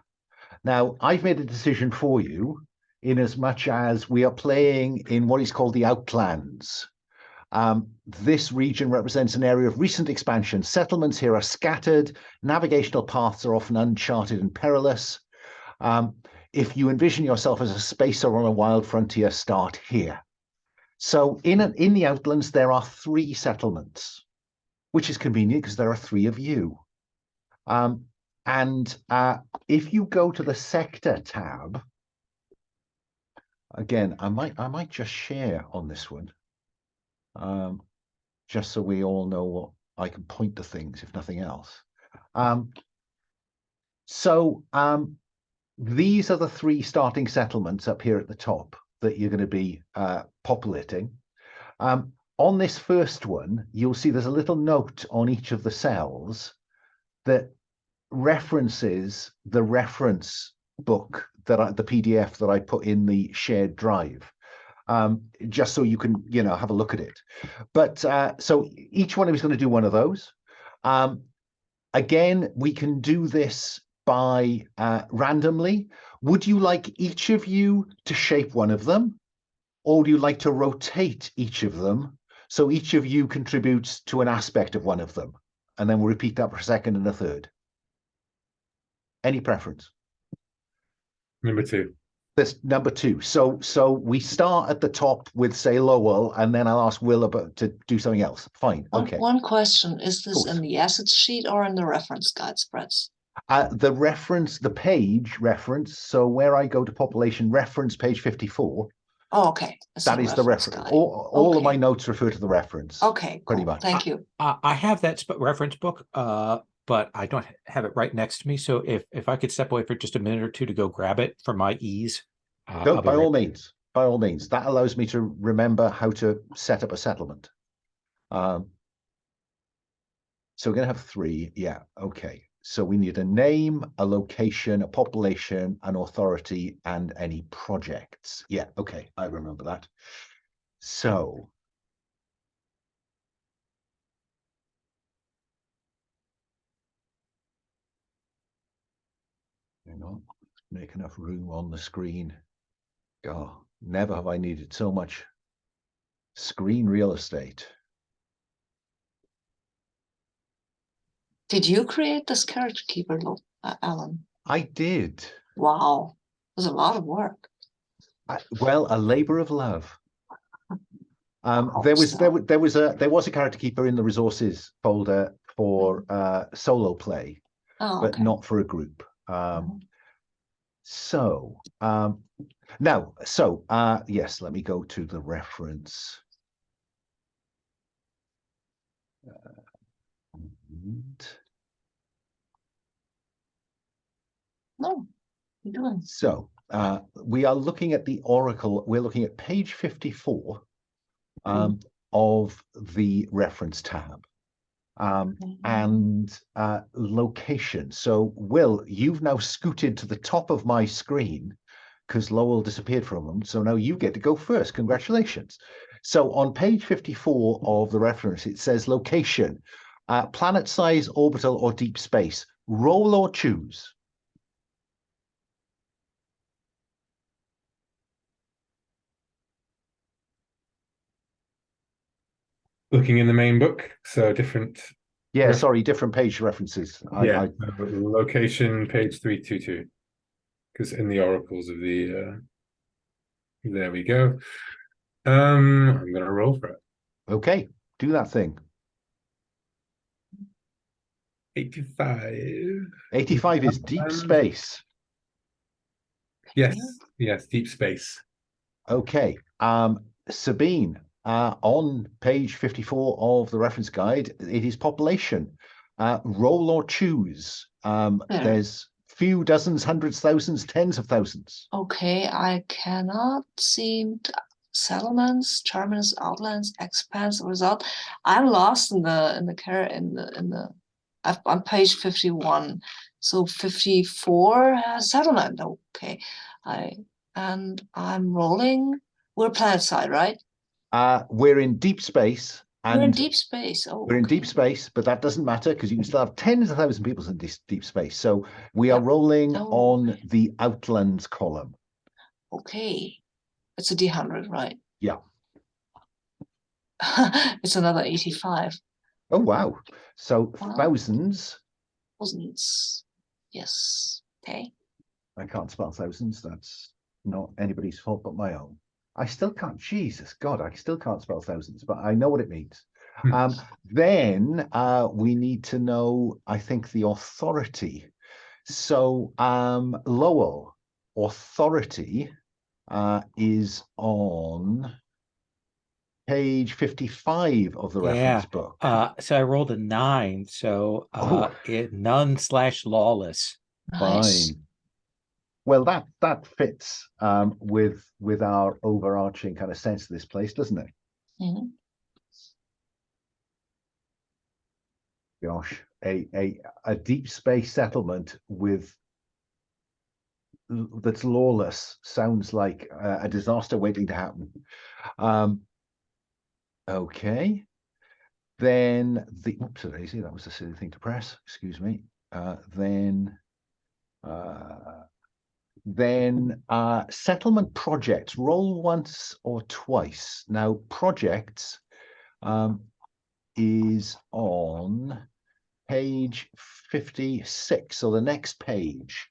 Now, I've made a decision for you in as much as we are playing in what is called the Outlands. This region represents an area of recent expansion. Settlements here are scattered. Navigational paths are often uncharted and perilous. If you envision yourself as a spacer on a wild frontier, start here. So in the Outlands, there are 3 settlements, which is convenient because there are 3 of you. If you go to the sector tab, again, I might just share on this one, just so we all know what I can point to things, if nothing else. These are the 3 starting settlements up here at the top that you're going to be populating. On this first one, you'll see there's a little note on each of the cells that references the reference book that the PDF that I put in the shared drive, just so you can, have a look at it. But so each one of you is going to do one of those. Again, we can do this by randomly. Would you like each of you to shape one of them, or would you like to rotate each of them so each of you contributes to an aspect of one of them, and then we'll repeat that for a second and a third? Any preference? Number 2. That's number 2. So we start at the top with, say, Lowell, and then I'll ask Will to do something else. Fine. Okay. One question: is this in the assets sheet or in the reference guide spreads? The page reference. So where I go to population reference, page 54. Oh, okay. That is the reference. All of my notes refer to the reference. Okay, pretty much. Thank you. I have that reference book, but I don't have it right next to me. So if I could step away for just a minute or two to go grab it for my ease. By all means. By all means. That allows me to remember how to set up a settlement. So we're going to have 3. Yeah. Okay. So we need a name, a location, a population, an authority, and any projects. Yeah. Okay. I remember that. So Hang on, make enough room on the screen. God, never have I needed so much screen real estate. Did you create this character keeper, Alan? I did. Wow, it was a lot of work. Well, a labor of love. Hope there was so. there was a character keeper in the resources folder for solo play, Oh, but okay. not for a group. Yes, let me go to the reference. No, you're doing. So we are looking at the Oracle. We're looking at page 54 of the reference tab. And location. So, Will, you've now scooted to the top of my screen because Lowell disappeared from them. So now you get to go first. Congratulations. So on page 54 of the reference, it says location, planet size, orbital, or deep space. Roll or choose. Looking in the main book, so different. Yeah, sorry, different page references. Location, page 322. Because in the oracles of the there we go. I'm gonna roll for it. Okay, do that thing. 85. 85 is deep space. Yes, deep space. Okay. Sabine, on page 54 of the reference guide, it is population. Roll or choose. There's few, dozens, hundreds, thousands, tens of thousands. Okay, I cannot seem to settlements, terminus, outlands, expanse, result. I'm lost in the on page 51. So 54 has settlement. Okay. I'm rolling. We're planet side, right? We're in deep space. We're in deep space. Oh, we're in deep space, but that doesn't matter because you can still have tens of thousands of people in this deep space. So we are rolling on the outlands column. Okay. It's a D100, right? Yeah. It's another 85. Oh, wow. So thousands. Thousands. Yes. Okay. I can't spell thousands. That's not anybody's fault but my own. I still can't. Jesus God, I still can't spell thousands, but I know what it means. Then we need to know, I think, the authority. So Lowell, authority is on page 55 of the reference book. So I rolled a 9. So none/lawless. Nice. Fine. Well, that fits with our overarching kind of sense of this place, doesn't it? Mm-hmm. Gosh, a deep space settlement that's lawless sounds like a disaster waiting to happen. Okay, then oops, daisy, that was a silly thing to press. Excuse me. Then settlement projects, roll once or twice. Now projects is on page 56, so the next page.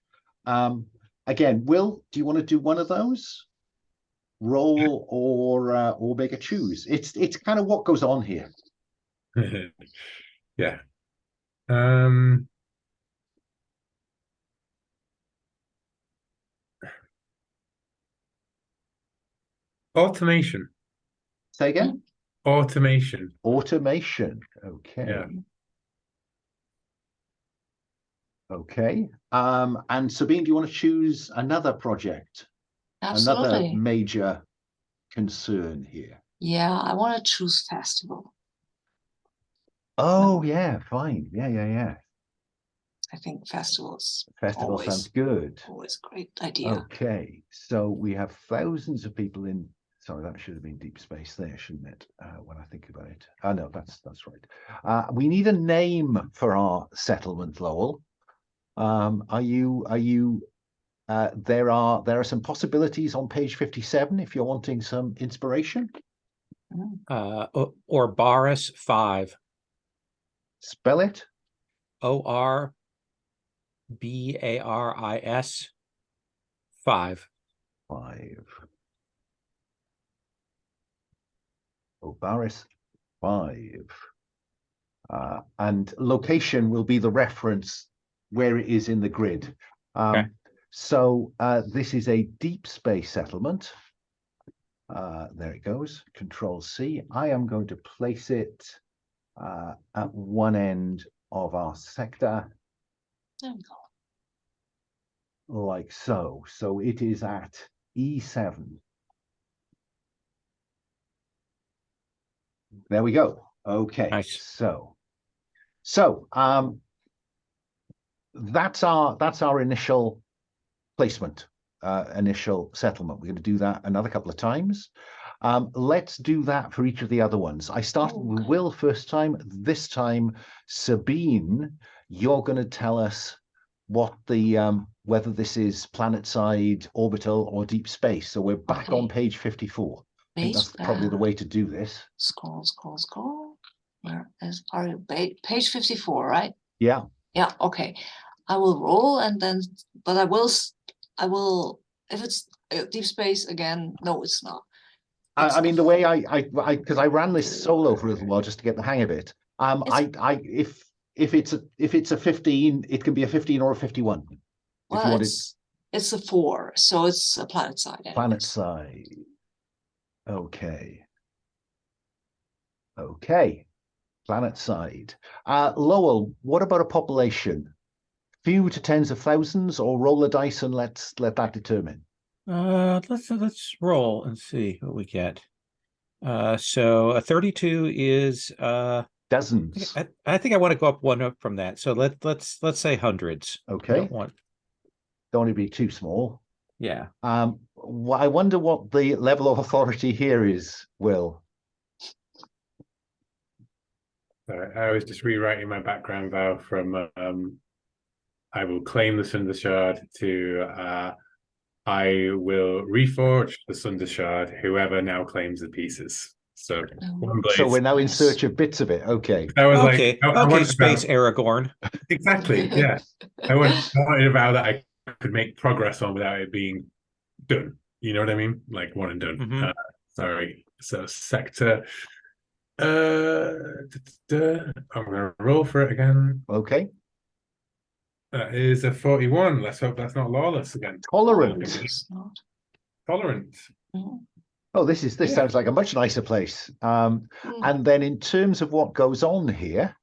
Again, Will, do you want to do one of those? Roll or make a choose. It's kind of what goes on here. Yeah. Automation. Say again? Automation. Automation. Okay. Yeah. Okay. And Sabine, do you want to choose another project? Absolutely. Another major concern here. Yeah, I want to choose festival. Oh, yeah, fine. Yeah. I think festivals. Festival sounds good. Always a great idea. Okay, so we have thousands of people in. Sorry, that should have been deep space there, shouldn't it? When I think about it. No, that's right. We need a name for our settlement, Lowell. Are you there are some possibilities on page 57 if you're wanting some inspiration. Or Baris 5. Spell it. Orbaris 5. 5. Obaris 5. And location will be the reference where it is in the grid. Okay. So this is a deep space settlement. There it goes. Control C. I am going to place it at one end of our sector. There we go. Like so. So it is at E7. There we go. Okay. Nice. So that's our initial placement, initial settlement. We're going to do that another couple of times. Let's do that for each of the other ones. I started with Will first time. This time, Sabine, you're going to tell us what the whether this is planet side, orbital, or deep space. So we're back on page 54. I think that's probably the way to do this. Scroll. Where are you? Page 54, right? Yeah. Yeah. Okay. I will roll and then, but I will. If it's deep space again, no, it's not. I mean, the way because I ran this solo for a little while just to get the hang of it. If it's a 15, it can be a 15 or a 51. Well, it's a 4, so it's a planet side. Anyways. Planet side. Okay. Planet side. Lowell, what about a population? Few to tens of thousands, or roll a dice and let that determine. Let's roll and see what we get. So a 32 is dozens. I think I want to go one up from that. So let's say hundreds. Okay. Don't want to be too small. Yeah. I wonder what the level of authority here is, Will. I was just rewriting my background vow from I will claim the Sunder Shard to I will reforge the Sunder Shard, whoever now claims the pieces. So so we're now in search of bits of it. Okay. I was okay. Okay, space Aragorn. Exactly. Yeah. I wanted a vow that I could make progress on without it being done. You know what I mean? Like one and done. Mm-hmm. Sorry. So sector. I'm gonna roll for it again. Okay. That is a 41. Let's hope that's not lawless again. Tolerant. Tolerant. Oh, this sounds like a much nicer place. And then in terms of what goes on here,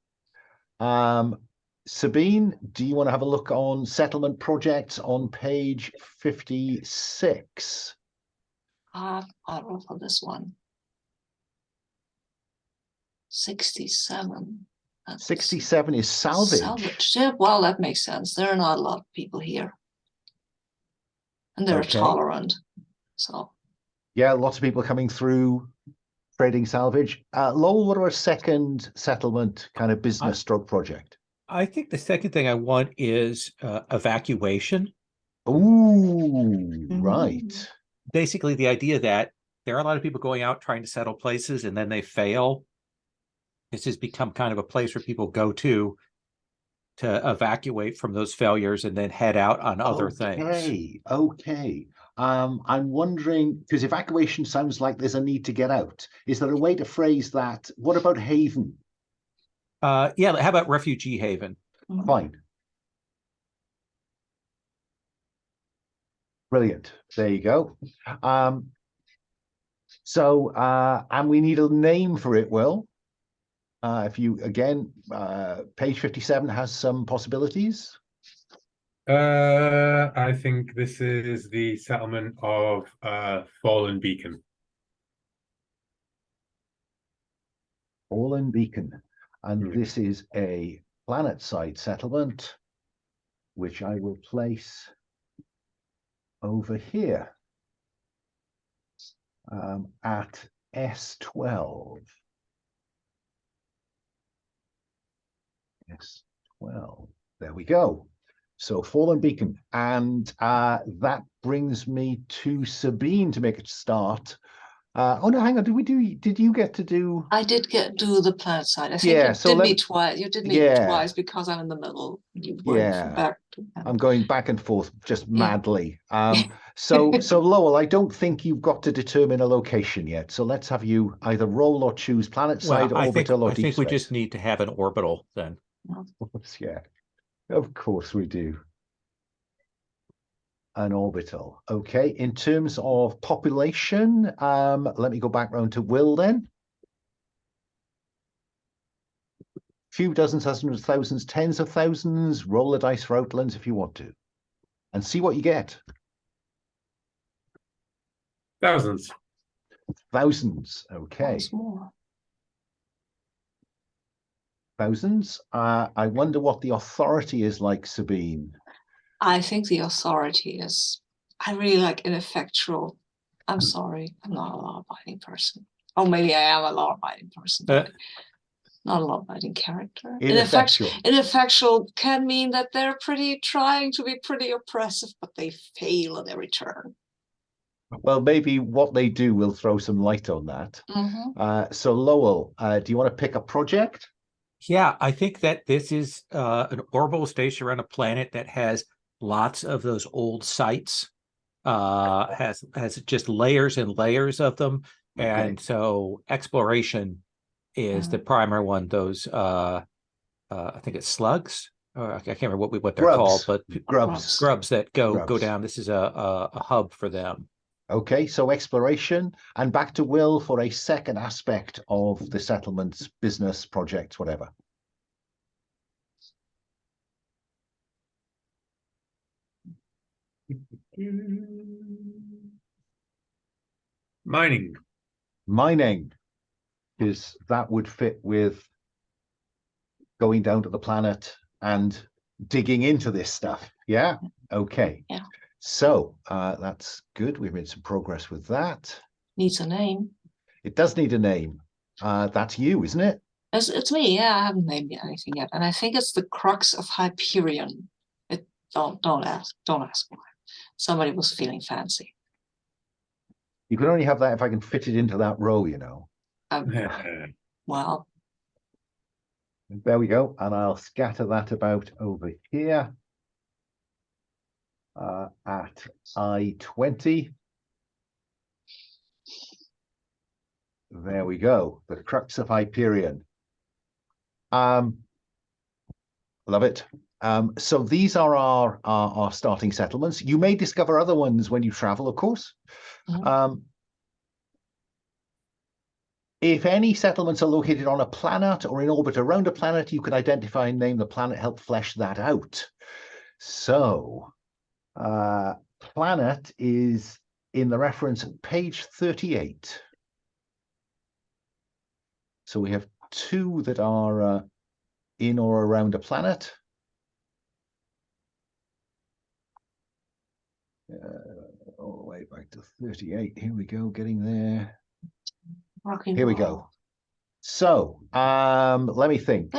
Sabine, do you want to have a look on settlement projects on page 56? I'll roll for this one. 67. 67 is salvage. Salvage. Yeah, well, that makes sense. There are not a lot of people here. And they're tolerant. So yeah, lots of people coming through trading salvage. Lowell, what about a second settlement kind of business stroke project? I think the second thing I want is evacuation. Ooh, right. Basically, the idea that there are a lot of people going out trying to settle places and then they fail. This has become kind of a place where people go to evacuate from those failures and then head out on other things. Okay. I'm wondering, because evacuation sounds like there's a need to get out. Is there a way to phrase that? What about haven? Yeah, how about refugee haven? Fine. Brilliant. There you go. And we need a name for it, Will. If you, again, page 57 has some possibilities. I think this is the settlement of Fallen Beacon. Fallen Beacon. And this is a planet-side settlement, which I will place over here at S12. S12. There we go. So Fallen Beacon, and that brings me to Sabine to make a start. Oh no, hang on. Did you get to do? I did do the planet side. I think Yeah, you so did let me me- twice. You did me Yeah. twice because I'm in the middle. You went Yeah. back to I'm going back and forth just Yeah. madly. So Lowell, I don't think you've got to determine a location yet. So let's have you either roll or choose planet side, Well, orbital, or I deep think we space. just need to have an orbital then. Yeah, of course we do. An orbital. Okay, in terms of population, let me go back round to Will then. Few dozens, hundreds, thousands, tens of thousands. Roll the dice for Outlands if you want to, and see what you get. Thousands. Thousands. Okay. Once more. Thousands. I wonder what the authority is like, Sabine. I think the authority is. I really like ineffectual. I'm sorry, I'm not a law-abiding person. Oh, maybe I am a law-abiding person, but not a law-abiding character. Ineffectual. Ineffectual can mean that they're trying to be pretty oppressive, but they fail at every turn. Well, maybe what they do will throw some light on that. So Lowell, do you want to pick a project? Yeah, I think that this is an orbital station around a planet that has lots of those old sites. Has just layers and layers of them, and so exploration is the primary one. Those I think it's slugs, or I can't remember what they're called, but grubs that go down. This is a hub for them. Okay, so exploration, and back to Will for a second aspect of the settlements, business, projects, whatever. Mining. Mining, because that would fit with going down to the planet and digging into this stuff. Yeah? Okay. Yeah. So that's good. We've made some progress with that. Needs a name. It does need a name. That's you, isn't it? It's me. Yeah, I haven't named anything yet, and I think it's the crux of Hyperion. Don't ask why. Somebody was feeling fancy. You can only have that if I can fit it into that row, you know. Well, there we go. And I'll scatter that about over here at I-20. There we go. The crux of Hyperion. Love it. So these are our starting settlements. You may discover other ones when you travel, of course. If any settlements are located on a planet or in orbit around a planet, you can identify and name the planet, help flesh that out. So, planet is in the reference page 38. So we have two that are in or around a planet. All the way back to 38. Here we go, getting there. Here we go. So, let me think.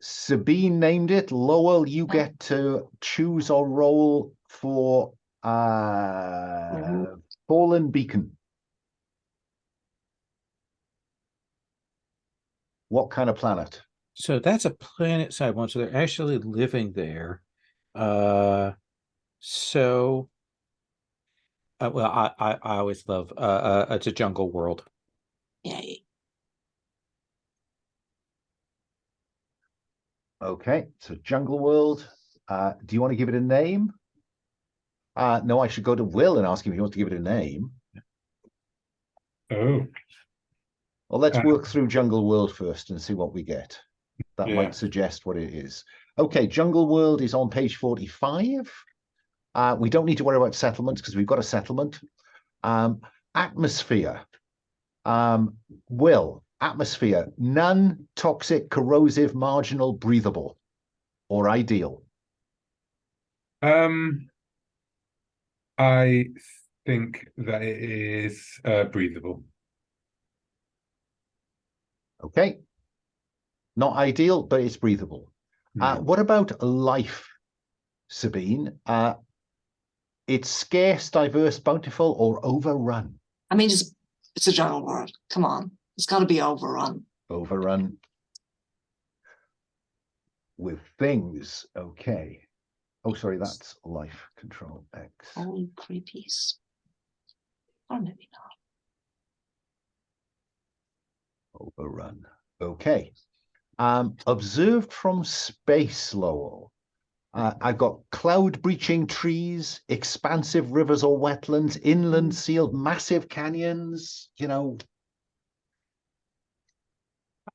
Sabine named it. Lowell, you get to choose or roll for Fallen Beacon. What kind of planet? So that's a planet side one. So they're actually living there. Well, I always love it's a jungle world. Yay. Okay, so jungle world. Do you want to give it a name? No, I should go to Will and ask him if he wants to give it a name. Oh. Well, let's work through jungle world first and see what we get. That might suggest what it is. Okay, jungle world is on page 45. We don't need to worry about settlements because we've got a settlement. Atmosphere. Will, atmosphere, none, toxic, corrosive, marginal, breathable, or ideal. I think that it is breathable. Okay. Not ideal, but it's breathable. What about life Sabine. It's scarce, diverse, bountiful, or overrun. I mean, it's a jungle world. Come on, it's got to be overrun. Overrun with things. Okay. Oh, sorry, that's life control X. Holy creepies. Or maybe not. Overrun. Okay. Observed from space, Lowell. I've got cloud breaching trees, expansive rivers or wetlands, inland sealed, massive canyons, you know.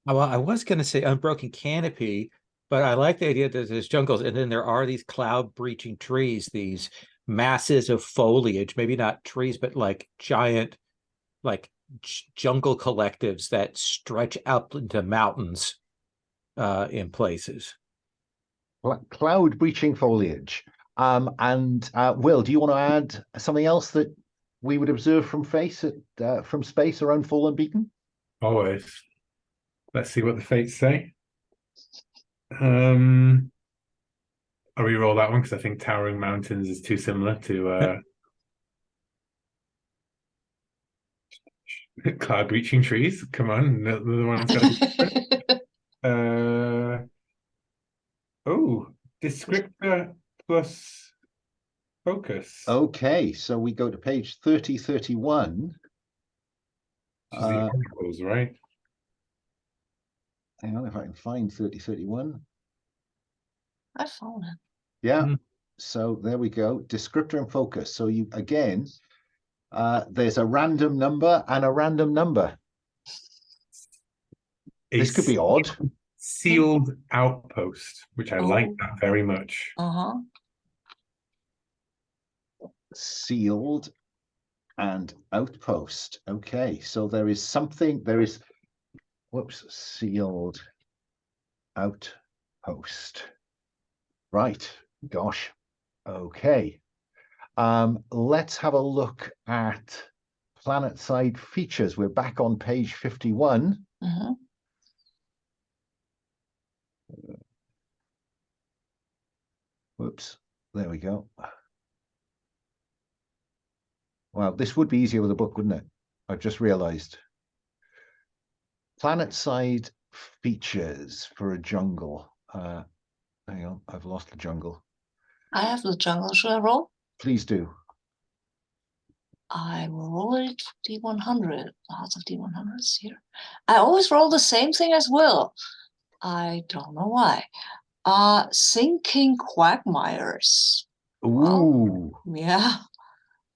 Well, I was going to say unbroken canopy, but I like the idea that there's jungles, and then there are these cloud breaching trees, these masses of foliage, maybe not trees, but like giant, like jungle collectives that stretch out into mountains in places. Cloud breaching foliage. And Will, do you want to add something else that we would observe from from space around Fallen Beacon? Always. Let's see what the fates say. I'll re-roll that one because I think towering mountains is too similar to cloud breaching trees. Come on, the one's got oh, descriptor plus focus. Okay, so we go to page 3031. The articles, right? Hang on, if I can find 3031. I found it. Yeah, so there we go. Descriptor and focus. So you, again, there's a random number and a random number. This could be odd. Sealed outpost, which I like that very much. Sealed and outpost. Okay, so there is something, whoops, sealed outpost. Right, gosh. Okay. Let's have a look at planet side features. We're back on page 51. Whoops, there we go. Wow, this would be easier with a book, wouldn't it? I've just realized. Planet side features for a jungle. Hang on, I've lost the jungle. I have the jungle. Should I roll? Please do. I will roll it D100. Lots of D100s here. I always roll the same thing as Will. I don't know why. Sinking quagmires. Ooh. Wow. Yeah.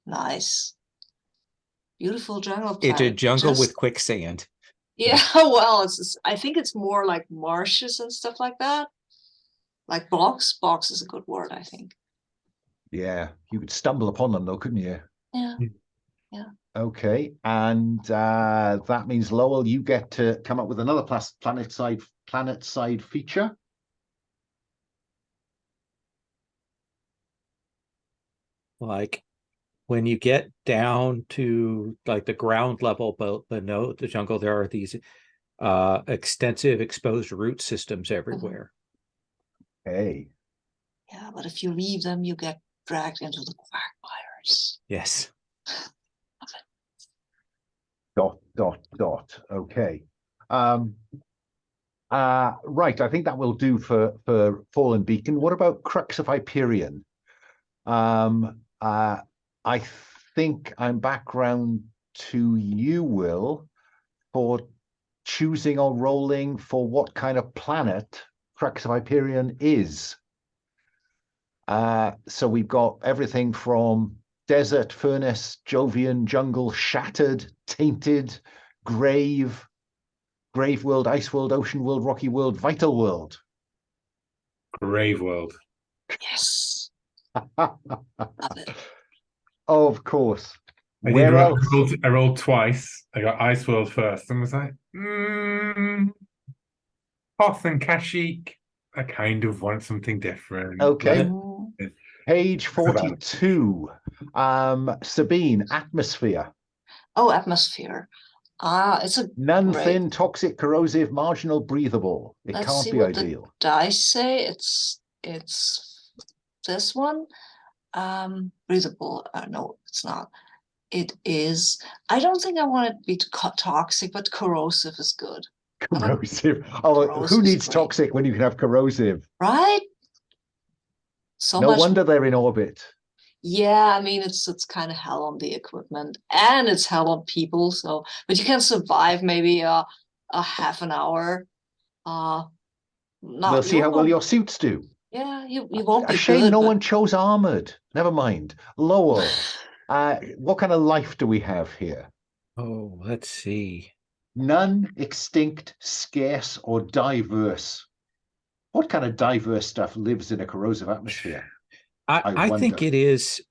Nice. Beautiful jungle planet. It's a jungle with quicksand. Yeah, well, I think it's more like marshes and stuff like that. Like box. Box is a good word, I think. Yeah, you could stumble upon them though, couldn't you? Yeah. Yeah. Okay, and that means Lowell, you get to come up with another planet side feature. Like when you get down to like the ground level below the jungle, there are these extensive exposed root systems everywhere. Hey. Yeah, but if you leave them, you get dragged into the quagmires. Yes. Dot. Okay. Right, I think that will do for Fallen Beacon. What about Crux of Hyperion? I think I'm back round to you, Will, for choosing or rolling for what kind of planet Crux of Hyperion is. So we've got everything from desert, furnace, Jovian, jungle, shattered, tainted, grave world, ice world, ocean world, rocky world, vital world. Grave world. Yes. Of course. I rolled twice. I got Ice World first and was like, Hoth and Kashyyyk. I kind of want something different. Okay. Page 42. Sabine, atmosphere. Oh, atmosphere. It's a none thin, toxic, corrosive, marginal, breathable. It can't be ideal. The dice say it's This one, breathable. No, it's not. It is. I don't think I want it to be toxic, but corrosive is good. Corrosive. Oh, Corrosive who is needs great. toxic when you can have corrosive? Right? So No much. wonder they're in orbit. Yeah, I mean it's kind of hell on the equipment and it's hell on people. So, but you can survive maybe a half an hour. Not We'll see how well your suits do. Yeah, you won't be A shame good, no but one chose armored. Never mind. Lowell, what kind of life do we have here? Oh, let's see. None, extinct, scarce, or diverse. What kind of diverse stuff lives in a corrosive atmosphere? I think it is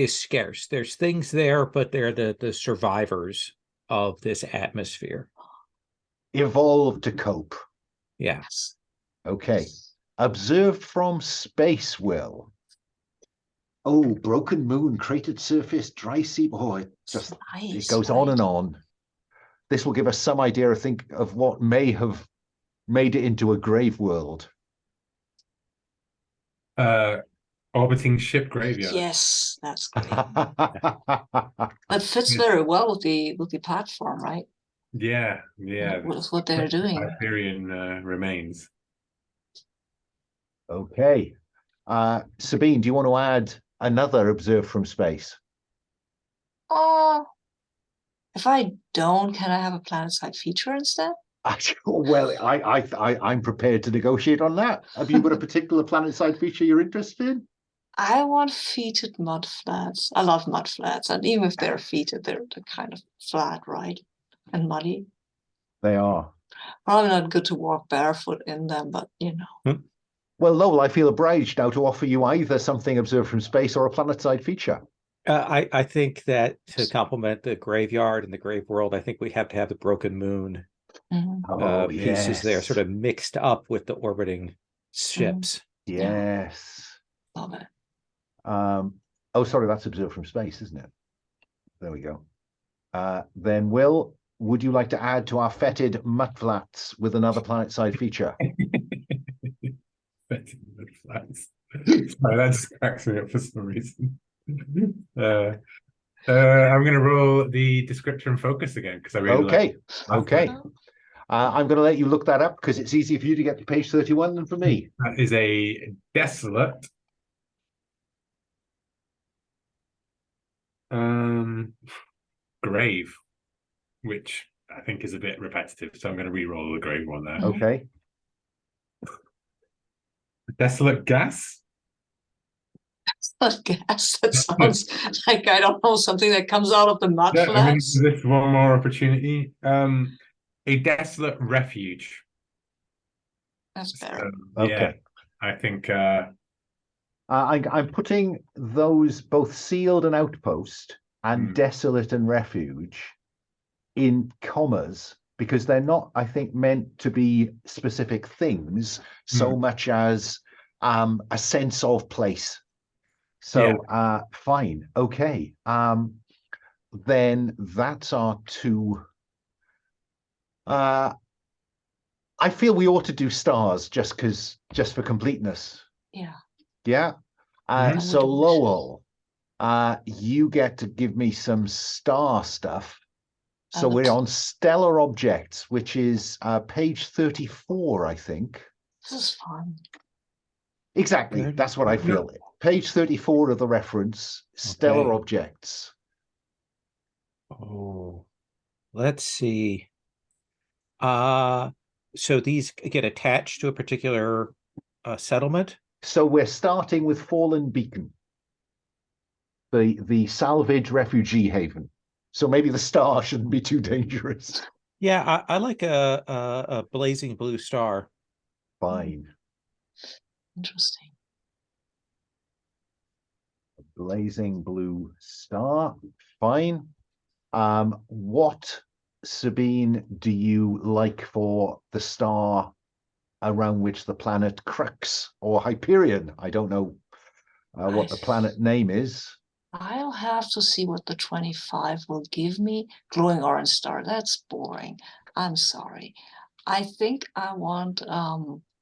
scarce. There's things there, but they're the survivors of this atmosphere. Evolved to cope. Yes. Okay. Observed from space, Will. Oh, broken moon, cratered surface, dry sea. Oh, it goes on and on. This will give us some idea, I think, of what may have made it into a grave world. Orbiting ship graveyard. yes, that's great. That fits very well with the platform, right? Yeah. With what they're doing. Hyperion remains. Okay. Sabine, do you want to add another observed from space? If I don't, can I have a planet-side feature instead? Well, I'm prepared to negotiate on that. Have you got a particular planet-side feature you're interested in? I want feated mud flats. I love mud flats, and even if they're feated, they're kind of flat, right? And muddy. They are. Probably not good to walk barefoot in them, but you know. Well, Lowell, I feel obliged now to offer you either something observed from space or a planet-side feature. I think that to complement the graveyard and the grave world, I think we have to have the broken moon pieces there, sort of mixed up with the orbiting ships. Yes. Love it. Oh, sorry, that's observed from space, isn't it? There we go. Then, Will, would you like to add to our fetid mudflats with another planet-side feature? Fetid mudflats. Sorry, that just cracks me up for some reason. I'm going to roll the description focus again because I really like. Okay. I'm going to let you look that up because it's easier for you to get to page 31 than for me. That is a desolate. Grave, which I think is a bit repetitive, so I'm going to re-roll the grave one there. Okay. Desolate gas. Desolate gas. That sounds like, I don't know, something that comes out of the mud flats. I'm going to give this one more opportunity. A desolate refuge. That's better. Okay. Yeah, I think I'm putting those both sealed and outpost and desolate and refuge in commas because they're not, I think, meant to be specific things so much as a sense of place. So fine. Okay. Then that's our two. I feel we ought to do stars just for completeness. Yeah. So Lowell, you get to give me some star stuff. So we're on stellar objects, which is page 34, I think. This is fun. Exactly. That's what I feel. Page 34 of the reference, stellar objects. Oh, let's see. So these get attached to a particular settlement? So we're starting with Fallen Beacon, the salvage refugee haven. So maybe the star shouldn't be too dangerous. Yeah, I like a blazing blue star. Fine. Interesting. A blazing blue star. Fine. What, Sabine, do you like for the star around which the planet Crux or Hyperion? I don't know what the planet name is. I'll have to see what the 25 will give me. Glowing orange star. That's boring. I'm sorry. I think I want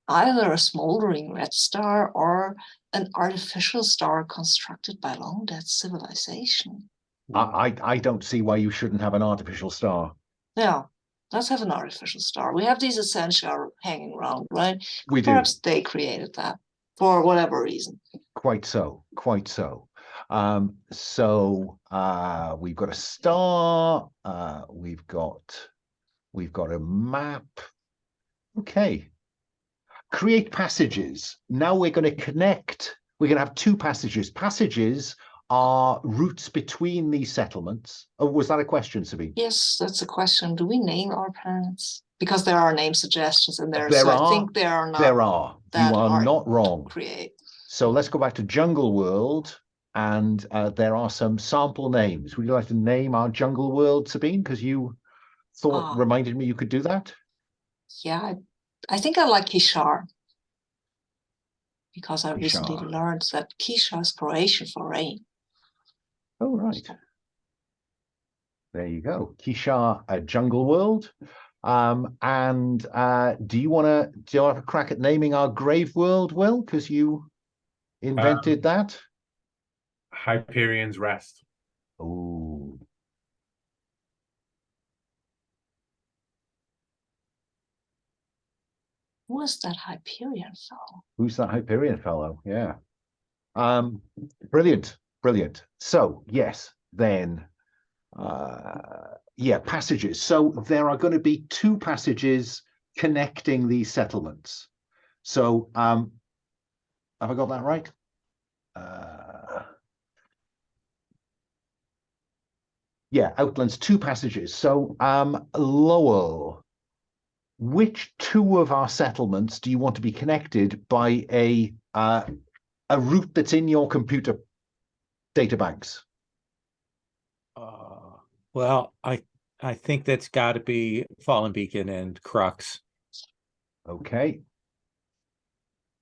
either a smoldering red star or an artificial star constructed by long dead civilization. I don't see why you shouldn't have an artificial star. Yeah, let's have an artificial star. We have these essential hanging around, right? We do. Perhaps they created that for whatever reason. Quite so, quite so. So we've got a star. We've got a map. Okay. Create passages. Now we're going to connect. We're going to have two passages. Passages are routes between these settlements. Oh, was that a question, Sabine? Yes, that's a question. Do we name our planets? Because there are name suggestions in there. So I think there are not. There are. You are not wrong. Create. So let's go back to Jungle World, and there are some sample names. Would you like to name our Jungle World, Sabine? Because you thought reminded me you could do that. Yeah, I think I like Kishar. Because I Kishar. recently learned that Kishar is Croatian for rain. Oh, right. There you go. Kishar, Jungle World. And do you have a crack at naming our Grave World, Will? Because you invented that. Hyperion's Rest. Oh. Who is that Hyperion fellow? Who's that Hyperion fellow? Yeah. Brilliant, brilliant. So yes, then yeah, passages. So there are going to be two passages connecting these settlements. So have I got that right? Yeah, outlines two passages. So Lowell, which two of our settlements do you want to be connected by a route that's in your computer databanks? Well, I think that's got to be Fallen Beacon and Crux. Okay.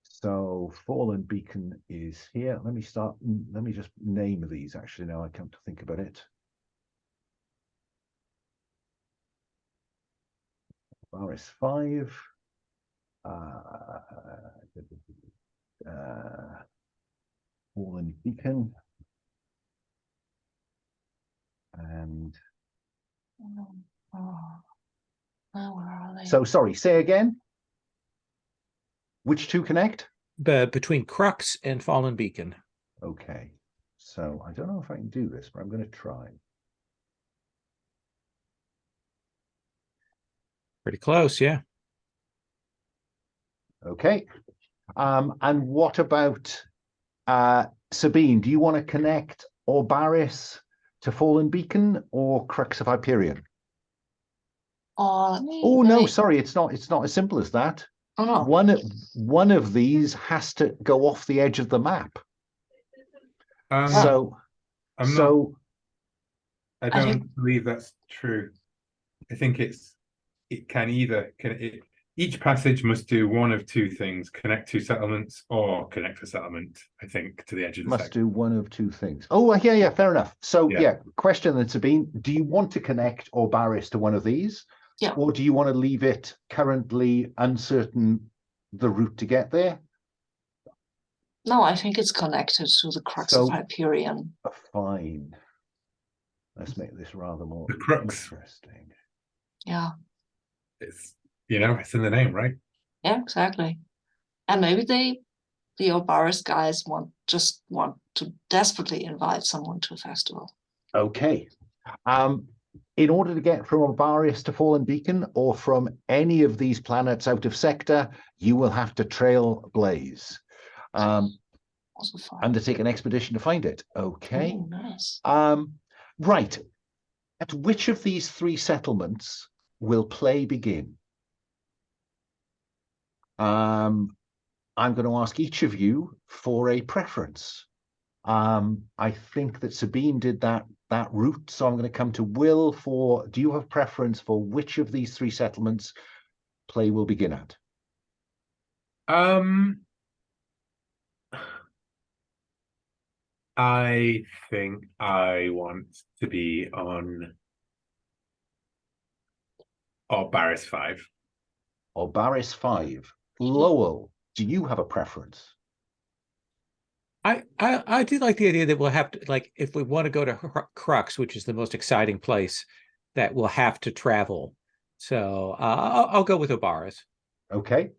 So Fallen Beacon is here. Let me just name these actually now I come to think about it. RS5. Fallen Beacon. And where are they? So sorry, say again. Which two connect? Between Crux and Fallen Beacon. Okay. So I don't know if I can do this, but I'm going to try. Pretty close, yeah. Okay. And what about Sabine? Do you want to connect Orbaris to Fallen Beacon or Crux of Hyperion? Oh no, sorry, it's not as simple as that. Oh no. One of these has to go off the edge of the map. I don't believe that's true. I think each passage must do one of two things: connect two settlements or connect a settlement, I think, to the edge of the must do one of two things. Oh yeah, fair enough. So yeah, question then, Sabine, do you want to connect Orbaris to one of these? Yeah. Or do you want to leave it currently uncertain the route to get there? No, I think it's connected to the Crux of Hyperion. Fine. Let's make this rather more interesting. Yeah. It's it's in the name, right? Yeah, exactly. And maybe the Orbaris guys just want to desperately invite someone to a festival. Okay. In order to get from Orbaris to Fallen Beacon or from any of these planets out of sector, you will have to trail Blaze. Undertake an expedition to find it. Okay. Oh, nice. Right. At which of these three settlements will play begin? I'm going to ask each of you for a preference. I think that Sabine did that route, so I'm going to come to Will for, do you have preference for which of these three settlements play will begin at? I think I want to be on Orbaris 5. Orbaris 5. Lowell, do you have a preference? I do like the idea that we'll have to, like, if we want to go to Crux, which is the most exciting place, that we'll have to travel. So I'll go with Obaris. Okay.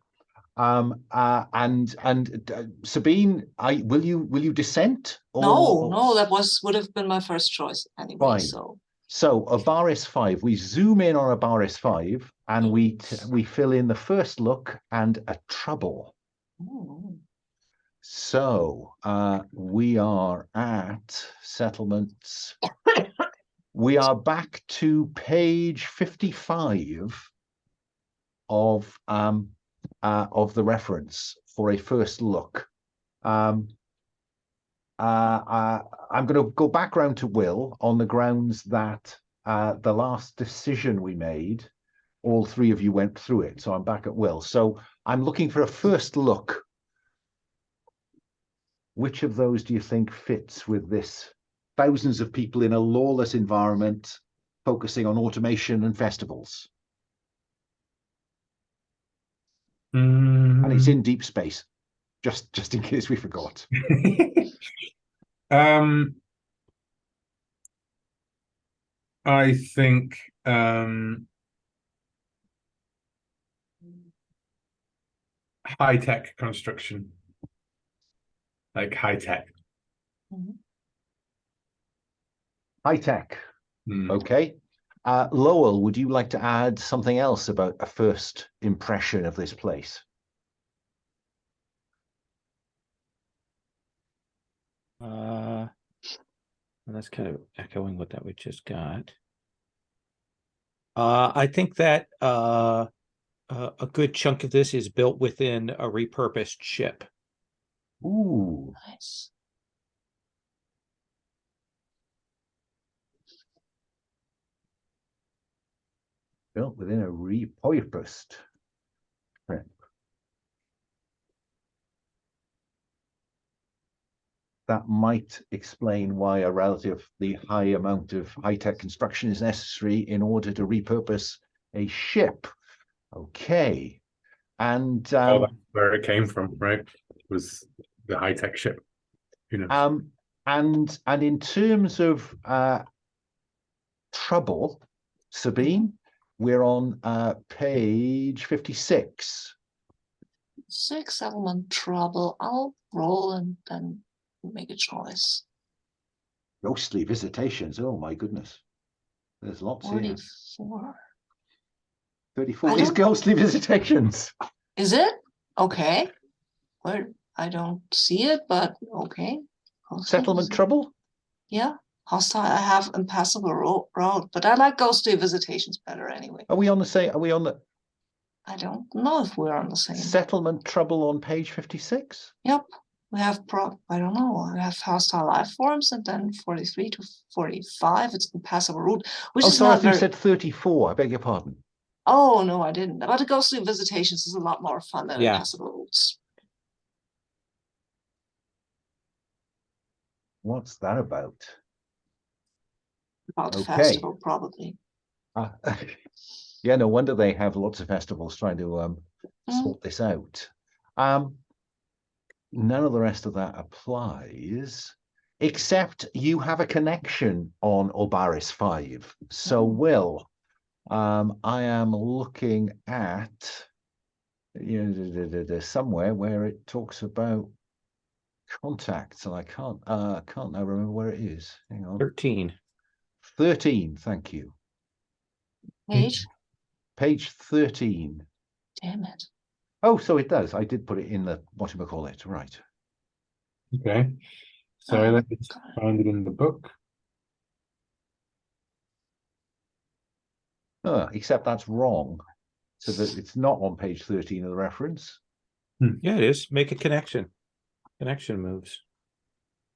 Sabine, will you dissent? No, that would have been my first choice anyway. Fine. So Obaris 5, we zoom in on Obaris 5 and we fill in the first look and a trouble. Ooh. So we are at settlements. We are back to page 55 of the reference for a first look. I'm going to go back round to Will on the grounds that the last decision we made, all three of you went through it. So I'm back at Will. So I'm looking for a first look. Which of those do you think fits with this? Thousands of people in a lawless environment, focusing on automation and festivals. And it's in deep space, just in case we forgot. I think high-tech construction. Like high-tech. High-tech. Okay. Lowell, would you like to add something else about a first impression of this place? That's kind of echoing what that we just got. I think that a good chunk of this is built within a repurposed ship. Ooh. Nice. Built within a repurposed ship. That might explain why a relatively high amount of high-tech construction is necessary in order to repurpose a ship. Okay. And that's where it came from, right? It was the high-tech ship. Who knows? And in terms of trouble, Sabine, we're on page 56. 6 element trouble. I'll roll and then make a choice. Ghostly visitations. Oh my goodness. There's lots 44. here. 34 is ghostly visitations. Is it? Okay. Where I don't see it, but okay. Settlement trouble? Yeah. Hostile. I have impassable road, but I like ghostly visitations better anyway. Are we on the same? Are we on the? I don't know if we're on the same. Settlement trouble on page 56? Yep. We have I don't know. We have hostile life forms, and then 43 to 45. It's impassable route, which is sorry, not very. You said 34. I beg your pardon. Oh no, I didn't. But the ghostly visitations is a lot more fun than impassable routes. What's that about? About festival, probably. Yeah, no wonder they have lots of festivals trying to sort this out. None of the rest of that applies, except you have a connection on Obaris 5. So, Will, I am looking at somewhere where it talks about contacts, and I can't now remember where it is. Hang on. 13. 13, thank you. Page 13. Damn it. Oh, so it does. I did put it in the whatchamacallit, right. Okay. So let's find it in the book. Except that's wrong. So that it's not on page 13 of the reference. Yeah, it is. Make a connection. Connection moves.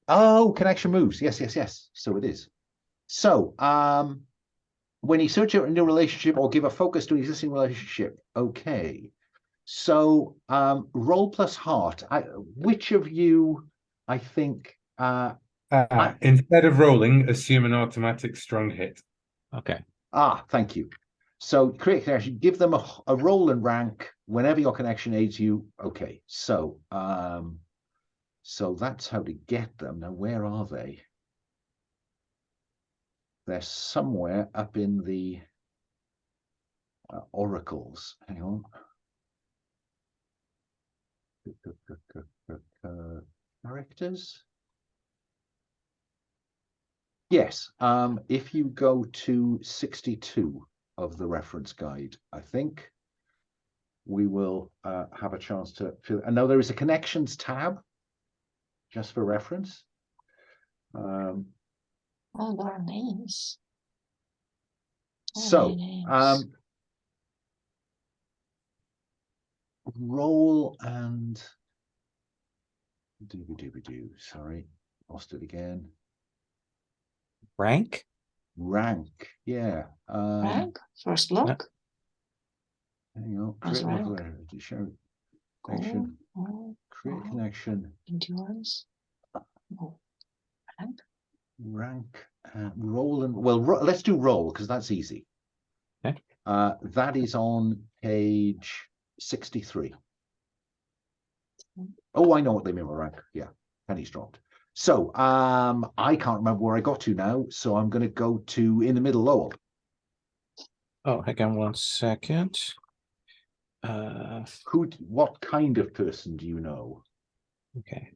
Oh, connection moves. Yes. So it is. So, when you search out a new relationship or give a focus to an existing relationship. Okay. So, roll plus heart. Which of you, I think... instead of rolling, assume an automatic strong hit. Okay. Thank you. So create a connection, give them a role and rank whenever your connection aids you. Okay, so so that's how to get them. Now, where are they? They're somewhere up in the oracles. Hang on. Characters. Yes, if you go to 62 of the reference guide, I think we will have a chance to fill. And now there is a connections tab, just for reference. Oh, there are names. So, Names. role and do. Sorry, lost it again. Rank? Rank, yeah. Rank? First look? Hang on. What's Create rank? show Goal, connection. Create goal, connection. endurance. Oh, rank? Rank, role and well, let's do role because that's easy. Okay. That is on page 63. Oh, I know what they mean by rank. Yeah, penny's dropped. So I can't remember where I got to now, so I'm going to go to in the middle, Lowell. Oh, hang on 1 second. What kind of person do you know? Okay.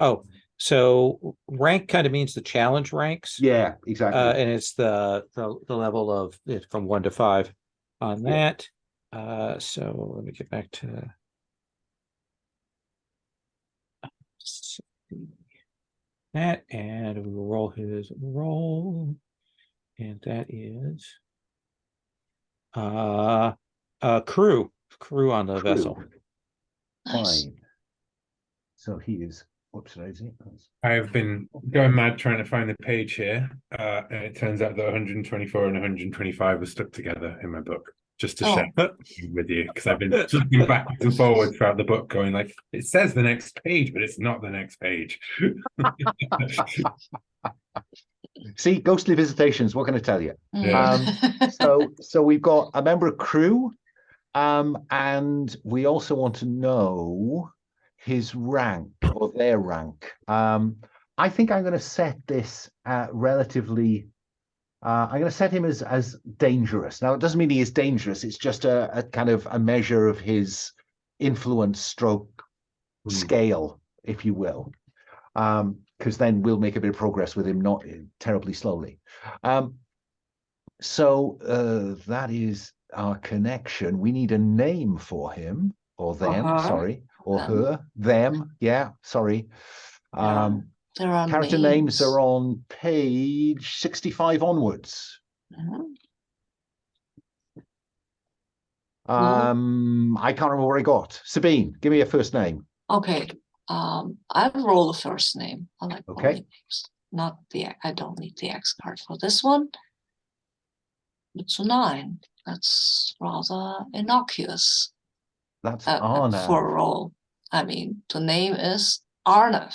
Oh, so rank kind of means the challenge ranks. Yeah, exactly. And it's the level of it from 1 to 5 on that. So let me get back to that, and we will roll his roll, and that is crew on the vessel. Nice. Fine. So he is. Whoops, I have been going mad trying to find the page here, and it turns out that 124 and 125 were stuck together in my book. Just to share with you, because I've been flipping backwards and forwards throughout the book, going like, it says the next page, but it's not the next page. See, ghostly visitations. What can I tell you? Mm. So we've got a member of crew, and we also want to know his rank or their rank. I think I'm going to set this relatively. I'm going to set him as dangerous. Now, it doesn't mean he is dangerous. It's just a kind of a measure of his influence stroke scale, if you will. Because then we'll make a bit of progress with him, not terribly slowly. So that is our connection. We need a name for him or them, sorry, or her, them. Yeah, sorry. There are Character names are on page 65 onwards. I can't remember where I got. Sabine, give me a first name. Okay. I'll roll the first name. I like Okay. names. Not the I don't need the X card for this one. It's a 9. That's rather innocuous. That's for a roll. I mean, the name is Arnav.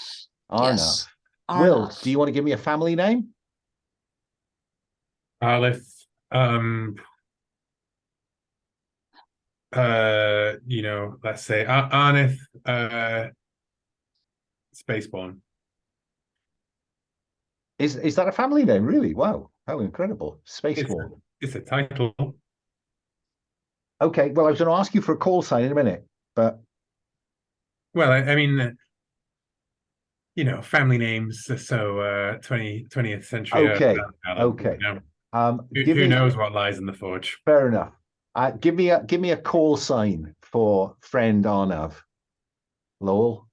Yes. Arnav. Will, do you want to give me a family name? Arlith, let's say Arnith, Spaceborn. Is that a family name, really? Wow, how incredible. Spaceborn. It's a title. Okay, well, I was going to ask you for a call sign in a minute, but... Well, I mean, family names, so 20th century. Okay, okay. Who knows what lies in the forge? Fair enough. Give me a call sign for friend Arnav. Lowell?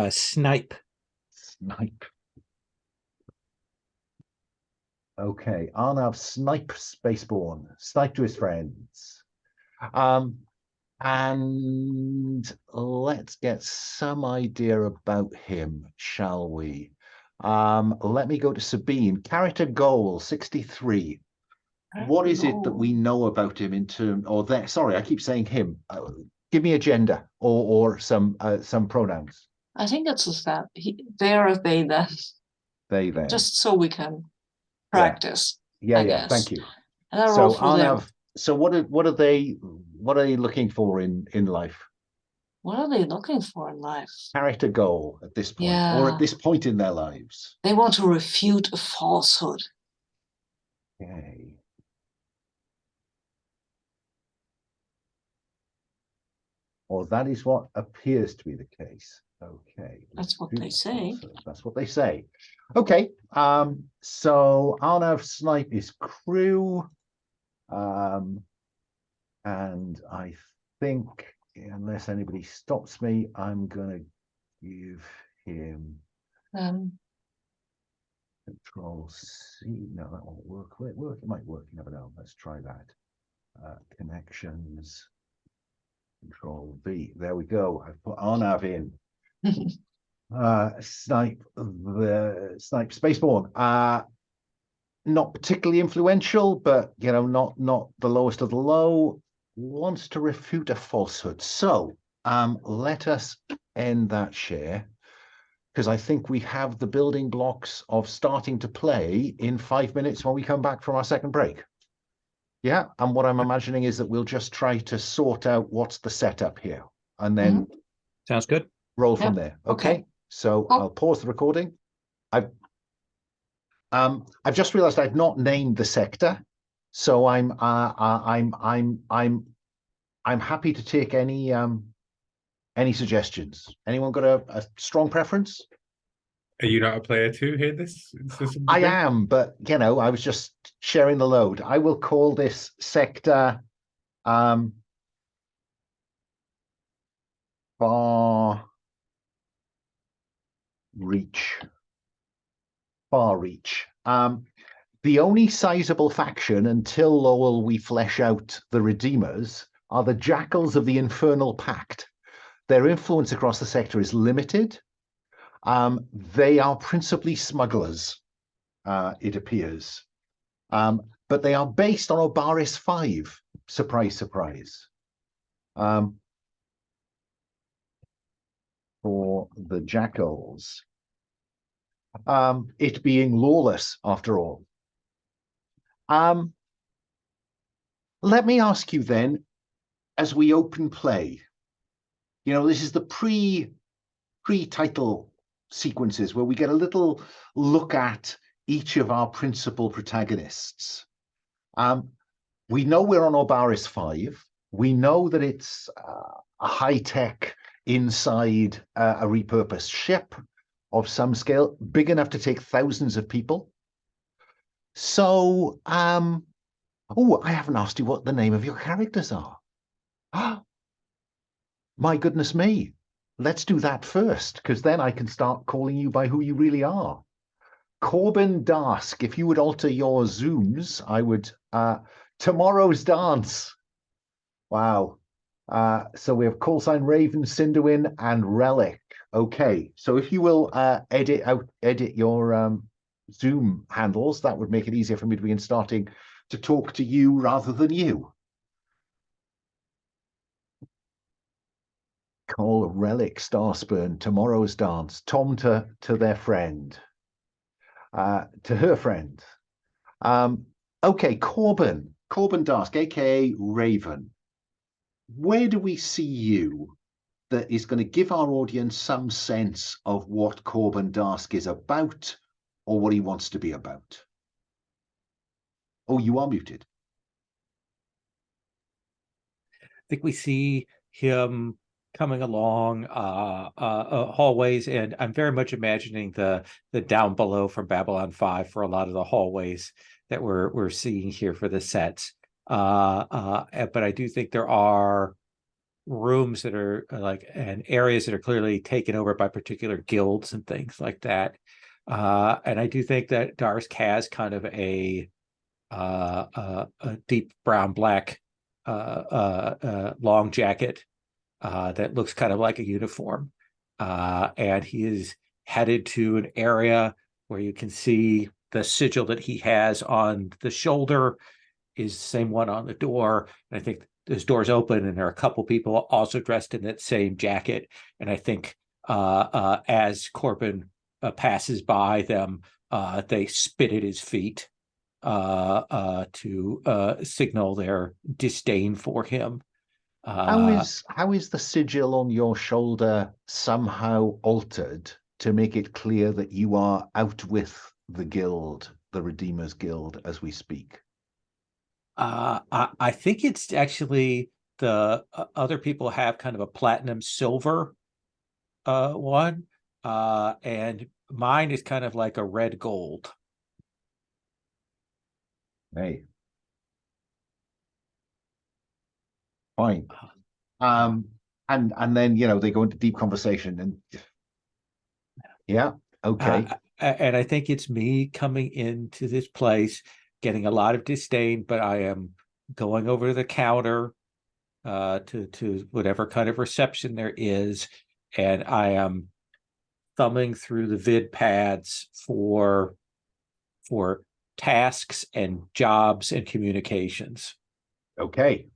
Snipe. Snipe. Okay, Arnav Snipe Spaceborn. Snipe to his friends. And let's get some idea about him, shall we? Let me go to Sabine. Character goal 63. What is it that we know about him in terms, or that? Sorry, I keep saying him. Give me a gender or some pronouns. I think it's that they are they then. They them. Just so we can practice. Yeah. I guess. Thank you. And I So roll for them. Arnav, so what are they looking for in life? What are they looking for in life? Character goal at this point, or at Yeah. this point in their lives. They want to refute a falsehood. Okay. Or that is what appears to be the case. Okay. That's what they say. That's what they say. Okay. So Arnav Snipe is crew. And I think, unless anybody stops me, I'm gonna give him Control C. No, that won't work. Will it work? It might work. You never know. Let's try that. Connections. Control V. There we go. I've put Arnav in. Snipe Spaceborne. Not particularly influential, but not the lowest of the low. Wants to refute a falsehood. So let us end that share, because I think we have the building blocks of starting to play in 5 minutes when we come back from our second break. Yeah, and what I'm imagining is that we'll just try to sort out what's the setup here, and then sounds good. Roll from there. Okay. So I'll pause the recording. I've just realized I've not named the sector, so I'm happy to take any suggestions. Anyone got a strong preference? Are you not a player too here? This I am, but I was just sharing the load. I will call this sector far reach. The only sizable faction until Lowell we flesh out the Redeemers are the Jackals of the Infernal Pact. Their influence across the sector is limited. They are principally smugglers, it appears. But they are based on Obaris 5. Surprise, surprise. For the Jackals. It being lawless, after all. Let me ask you then, as we open play, this is the pre-title sequences where we get a little look at each of our principal protagonists. We know we're on Obaris 5. We know that it's a high-tech inside a repurposed ship of some scale, big enough to take thousands of people. So, I haven't asked you what the name of your characters are. My goodness me. Let's do that first, because then I can start calling you by who you really are. Corben Darsk, if you would alter your zooms, I would... Tomorrow's Dance. Wow. So we have call sign Raven, Cinderwing, and Relic. Okay, so if you will edit your Zoom handles, that would make it easier for me to begin starting to talk to you rather than you. Call Relic, Starspurned, Tomorrow's Dance, Tom to their friend, to her friend. Okay, Corben Darsk, aka Raven. Where do we see you that is going to give our audience some sense of what Corben Darsk is about or what he wants to be about? Oh, you are muted. I think we see him coming along hallways, and I'm very much imagining the down below from Babylon 5 for a lot of the hallways that we're seeing here for the sets. But I do think there are rooms that are and areas that are clearly taken over by particular guilds and things like that. And I do think that Darsk has kind of a deep brown black long jacket that looks kind of like a uniform. And he is headed to an area where you can see the sigil that he has on the shoulder is the same one on the door. And I think this door's open and there are a couple people also dressed in that same jacket. And I think as Corben passes by them, they spit at his feet to signal their disdain for him. How is the sigil on your shoulder somehow altered to make it clear that you are out with the guild, the Redeemers Guild, as we speak? I think it's actually the other people have kind of a platinum silver one, and mine is kind of like a red gold. Hey, fine. And then they go into deep conversation, and yeah, okay. And I think it's me coming into this place, getting a lot of disdain, but I am going over to the counter to whatever kind of reception there is, and I am thumbing through the vid pads for tasks and jobs and communications. Okay.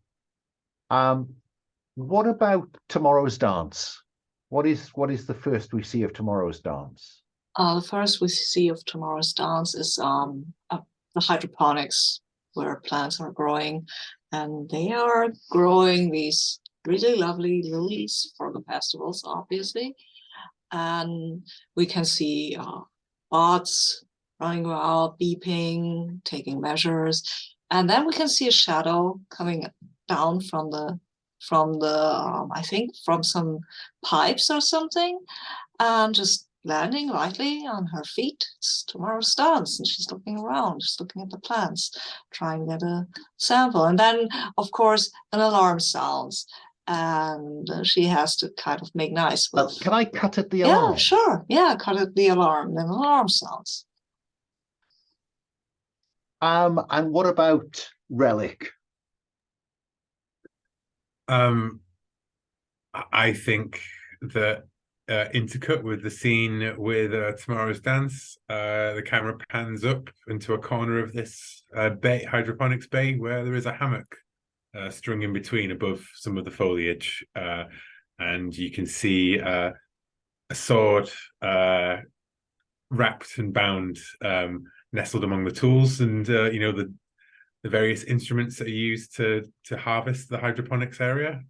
What about tomorrow's dance? What is the first we see of tomorrow's dance? The first we see of tomorrow's dance is the hydroponics, where plants are growing, and they are growing these really lovely lilies for the festivals, obviously. And we can see bots running around, beeping, taking measures, and then we can see a shadow coming down from the I think from some pipes or something, and just landing lightly on her feet. It's tomorrow's dance, and she's looking around, she's looking at the plants, trying to get a sample. And then, of course, an alarm sounds, and she has to kind of make nice with. Can I cut at the alarm? Yeah, sure. Yeah, cut at the alarm. Then an alarm sounds. And what about Relic? I think that intercut with the scene with tomorrow's dance, the camera pans up into a corner of this hydroponics bay where there is a hammock strung in between above some of the foliage, and you can see a sword wrapped and bound, nestled among the tools, and the various instruments that are used to harvest the hydroponics area.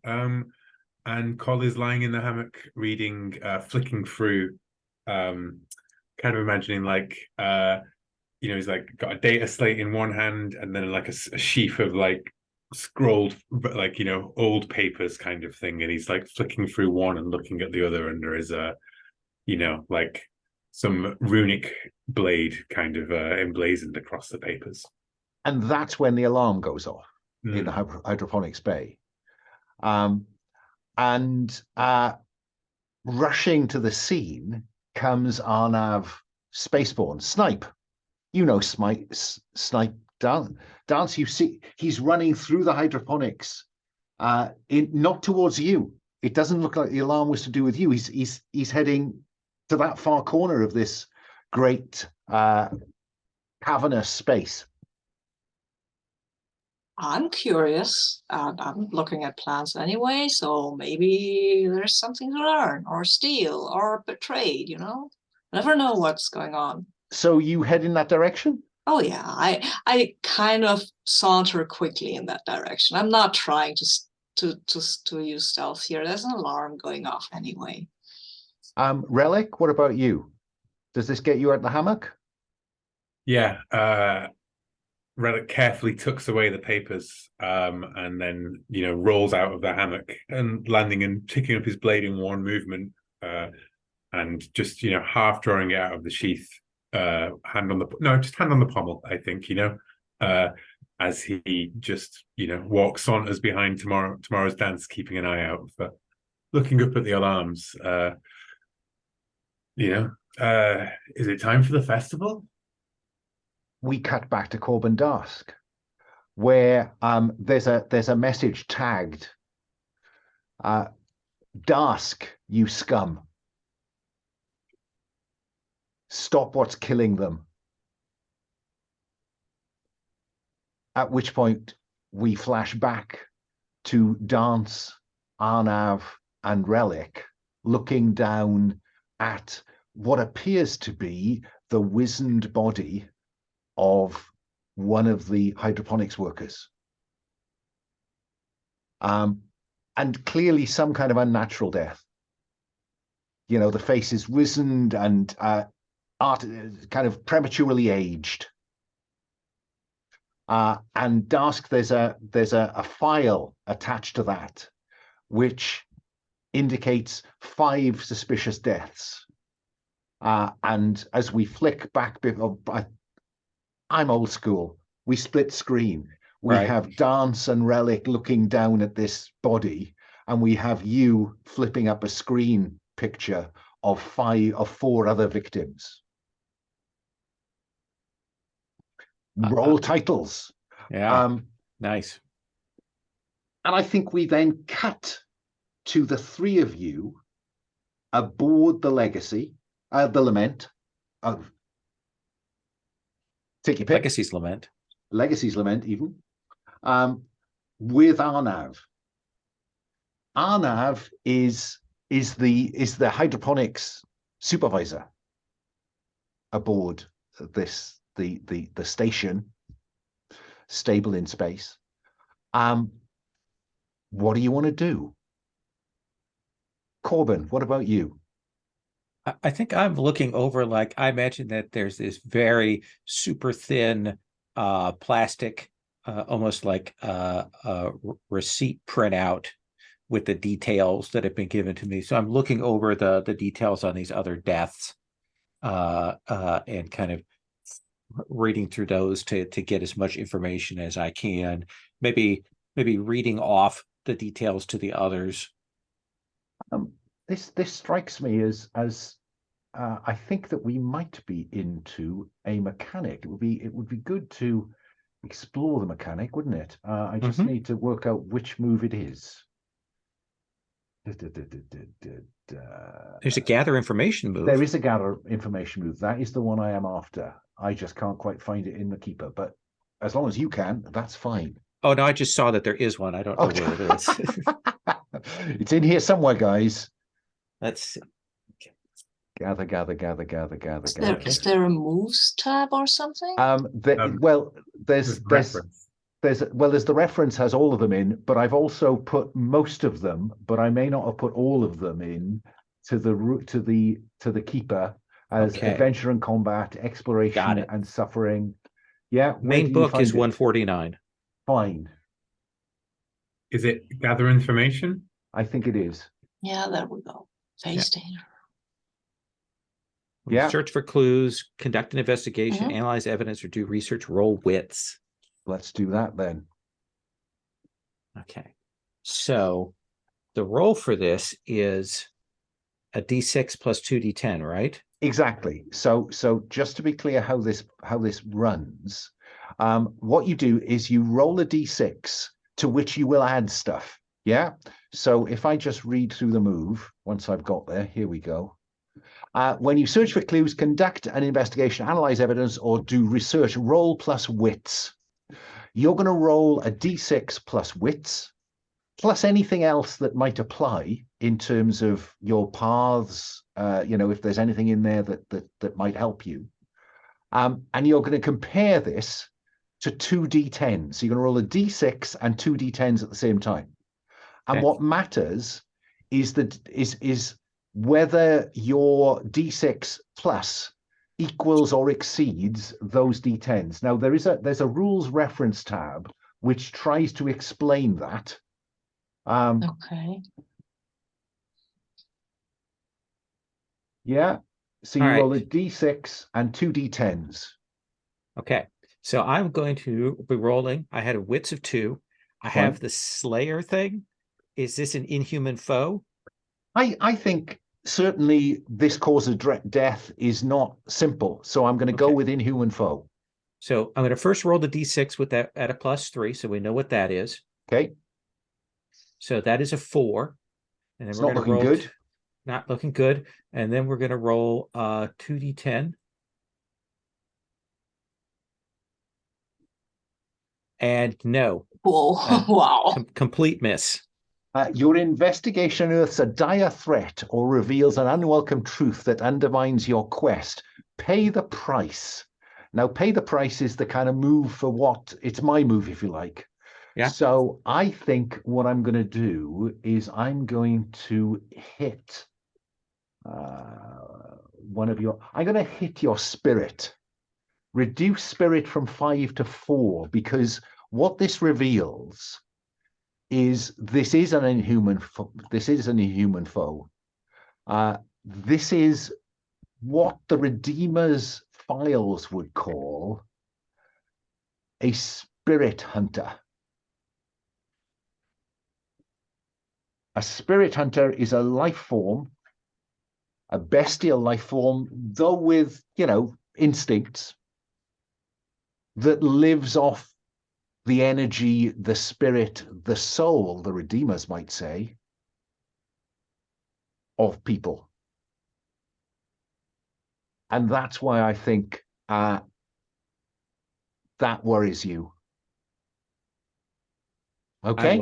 And Col is lying in the hammock reading, flicking through, kind of imagining like, he's like got a data slate in one hand and then like a sheaf of like scrolled, like, old papers kind of thing. And he's like flicking through one and looking at the other, and there is like some runic blade kind of emblazoned across the papers. And that's when the alarm goes off in the hydroponics bay. And rushing to the scene comes Arnav Spaceborne. Snipe. Snipe dance. You see, he's running through the hydroponics, not towards you. It doesn't look like the alarm was to do with you. He's heading to that far corner of this great cavernous space. I'm curious. I'm looking at plants anyway, so maybe there's something to learn or steal or betrayed, Never know what's going on. So you head in that direction? Oh, yeah. I kind of saunter quickly in that direction. I'm not trying to use stealth here. There's an alarm going off anyway. Relic, what about you? Does this get you out the hammock? Yeah. Relic carefully tucks away the papers, and then rolls out of the hammock and landing and picking up his blade in one movement, and just half drawing it out of the sheath, hand on the pommel, I think, as he just walks on as behind tomorrow's dance, keeping an eye out for looking up at the alarms. Is it time for the festival? We cut back to Corben Darsk, where there's a message tagged, Darsk, you scum. Stop what's killing them. At which point we flash back to Dance, Arnav, and Relic looking down at what appears to be the wizened body of one of the hydroponics workers. And clearly some kind of unnatural death. You know, the face is wizened and kind of prematurely aged. And Darsk, there's a file attached to that, which indicates 5 suspicious deaths. And as we flick back, I'm old school. We split screen. We have Dance and Relic looking down at this body, and we have you flipping up a screen picture of 4 other victims. Roll titles. Yeah. Nice. And I think we then cut to the 3 of you aboard the Legacy, the Lament. Take your pick. Legacy's Lament. Legacy's Lament, even. With Arnav. Arnav is the hydroponics supervisor aboard this the station, stable in space. What do you want to do? Corben, what about you? I think I'm looking over, like, I imagine that there's this very super thin plastic, almost like a receipt printout with the details that have been given to me. So I'm looking over the details on these other deaths and kind of reading through those to get as much information as I can. Maybe reading off the details to the others. This strikes me as I think that we might be into a mechanic. It would be good to explore the mechanic, wouldn't it? I just need to work out which move it is. There's a gather information move. There is a gather information move. That is the one I am after. I just can't quite find it in the keeper, but as long as you can, that's fine. Oh no, I just saw that there is one. I don't know where it is. It's in here somewhere, guys. Let's see. Gather. Is there a moves tab or something? Well, there's the reference has all of them in, but I've also put most of them, but I may not have put all of them in to the keeper as adventure and combat, exploration and suffering. Yeah, main book is 149. Fine. Is it gather information? I think it is. Yeah, there we go. Face danger. Yeah. Search for clues, conduct an investigation, analyze evidence, or do research, roll wits. Let's do that then. Okay. So the roll for this is a d6 plus 2d10, right? Exactly. So just to be clear how this runs, what you do is you roll a d6 to which you will add stuff. Yeah. So if I just read through the move, once I've got there, here we go. When you search for clues, conduct an investigation, analyze evidence, or do research, roll plus wits. You're going to roll a d6 plus wits, plus anything else that might apply in terms of your paths, if there's anything in there that might help you. And you're going to compare this to 2 d10s. So you're going to roll a d6 and 2 d10s at the same time. And what matters is whether your d6 plus equals or exceeds those d10s. Now there's a rules reference tab which tries to explain that. Okay. Yeah. So you roll a d6 and 2 d10s. Okay. So I'm going to be rolling. I had a wits of 2. I have the Slayer thing. Is this an inhuman foe? I think certainly this cause of death is not simple. So I'm going to go with inhuman foe. So I'm going to first roll the d6 with that at a +3, so we know what that is. Okay. So that is a 4. And then It's we're not going to roll. looking good. Not looking good. And then we're going to roll 2d10. And no. Whoa. Wow. Complete miss. Your investigation unearths a dire threat or reveals an unwelcome truth that undermines your quest. Pay the price. Now, pay the price is the kind of move for what it's my move, if you like. Yeah. So I think what I'm going to do is I'm going to hit I'm going to hit your spirit. Reduce spirit from 5 to 4, because what this reveals is this is an inhuman foe. This is what the Redeemers files would call a spirit hunter. A spirit hunter is a life form, a bestial life form, though with, instincts, that lives off the energy, the spirit, the soul, the Redeemers might say, of people. And that's why I think that worries you. Okay.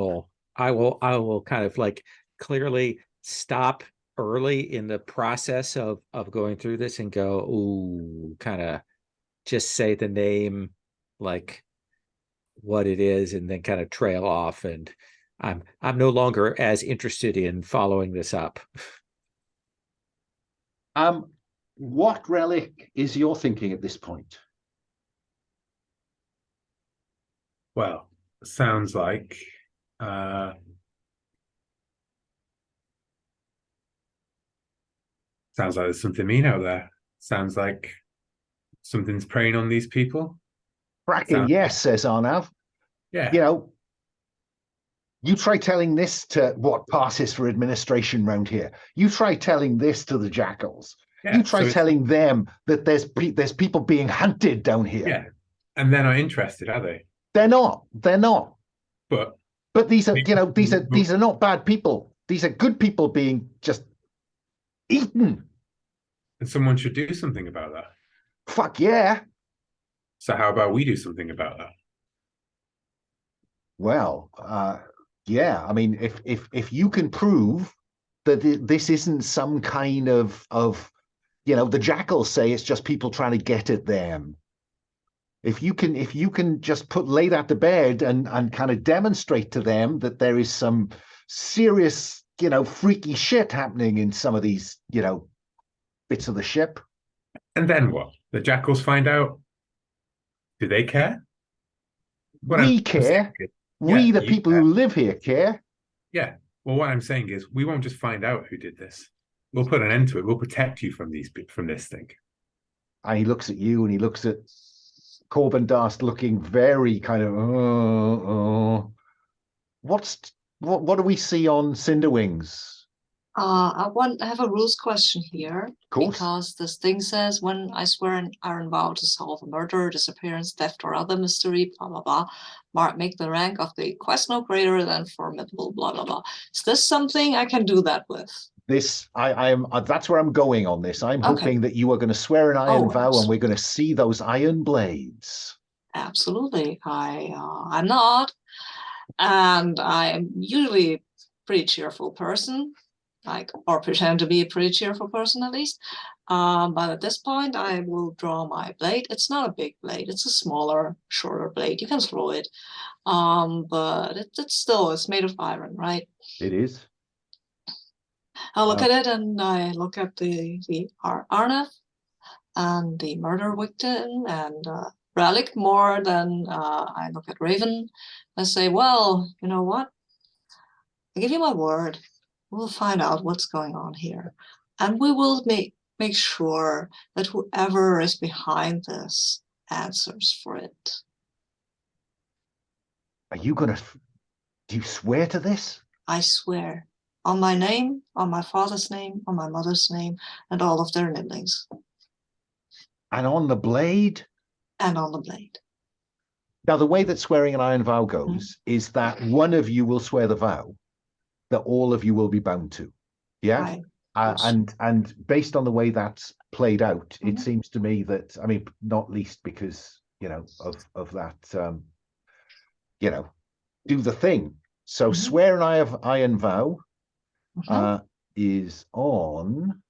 I will kind of like clearly stop early in the process of going through this and go, ooh, kind of just say the name, like what it is, and then kind of trail off. And I'm no longer as interested in following this up. What relic is your thinking at this point? Well, sounds like there's something mean out there. Sounds like something's preying on these people. Cracking, yes, says Arnav. Yeah. You try telling this to what passes for administration round here. You try telling this to the jackals. Yeah, you try telling them that there's people being hunted down here. Yeah, and they're not interested, are they? They're not. But these are, these are not bad people. These are good people being just eaten. And someone should do something about that. Fuck yeah. So how about we do something about that? Well, yeah. I mean, if you can prove that this isn't some kind of the jackals say it's just people trying to get at them. If you can just lay that to bed and kind of demonstrate to them that there is some serious, freaky shit happening in some of these, bits of the ship. And then what? The jackals find out. Do they care? We care. We, the people who live here, care. Yeah. Well, what I'm saying is we won't just find out who did this. We'll put an end to it. We'll protect you from this thing. And he looks at you and he looks at Corben Darsk, looking very kind of, what do we see on Cinderwings? I have a rules question here. Of course. Because this thing says, when I swear an Iron Vow to solve a murder, disappearance, theft, or other mystery, blah, blah, blah, make the rank of the quest no greater than formidable, blah, blah, blah. Is this something I can do that with? This, that's where I'm going on this. I'm hoping that you are going to swear an Iron Vow and we're going to see those iron blades. Absolutely. I'm not. And I'm usually a pretty cheerful person. Or pretend to be a pretty cheerful person at least. But at this point, I will draw my blade. It's not a big blade. It's a smaller, shorter blade. You can throw it. But it's made of iron, right? It is. I look at it and I look at the Arnav and the murder victim and Relic more than I look at Raven. I say, well, you know what? I give you my word. We'll find out what's going on here. And we will make sure that whoever is behind this answers for it. Are you going to... Do you swear to this? I swear. On my name, on my father's name, on my mother's name, and all of their nibblings. And on the blade? And on the blade. Now, the way that swearing an Iron Vow goes is that one of you will swear the vow that all of you will be bound to. Yeah? And based on the way that's played out, it seems to me that, I mean, not least because, of that, do the thing. So swear an Iron Vow is on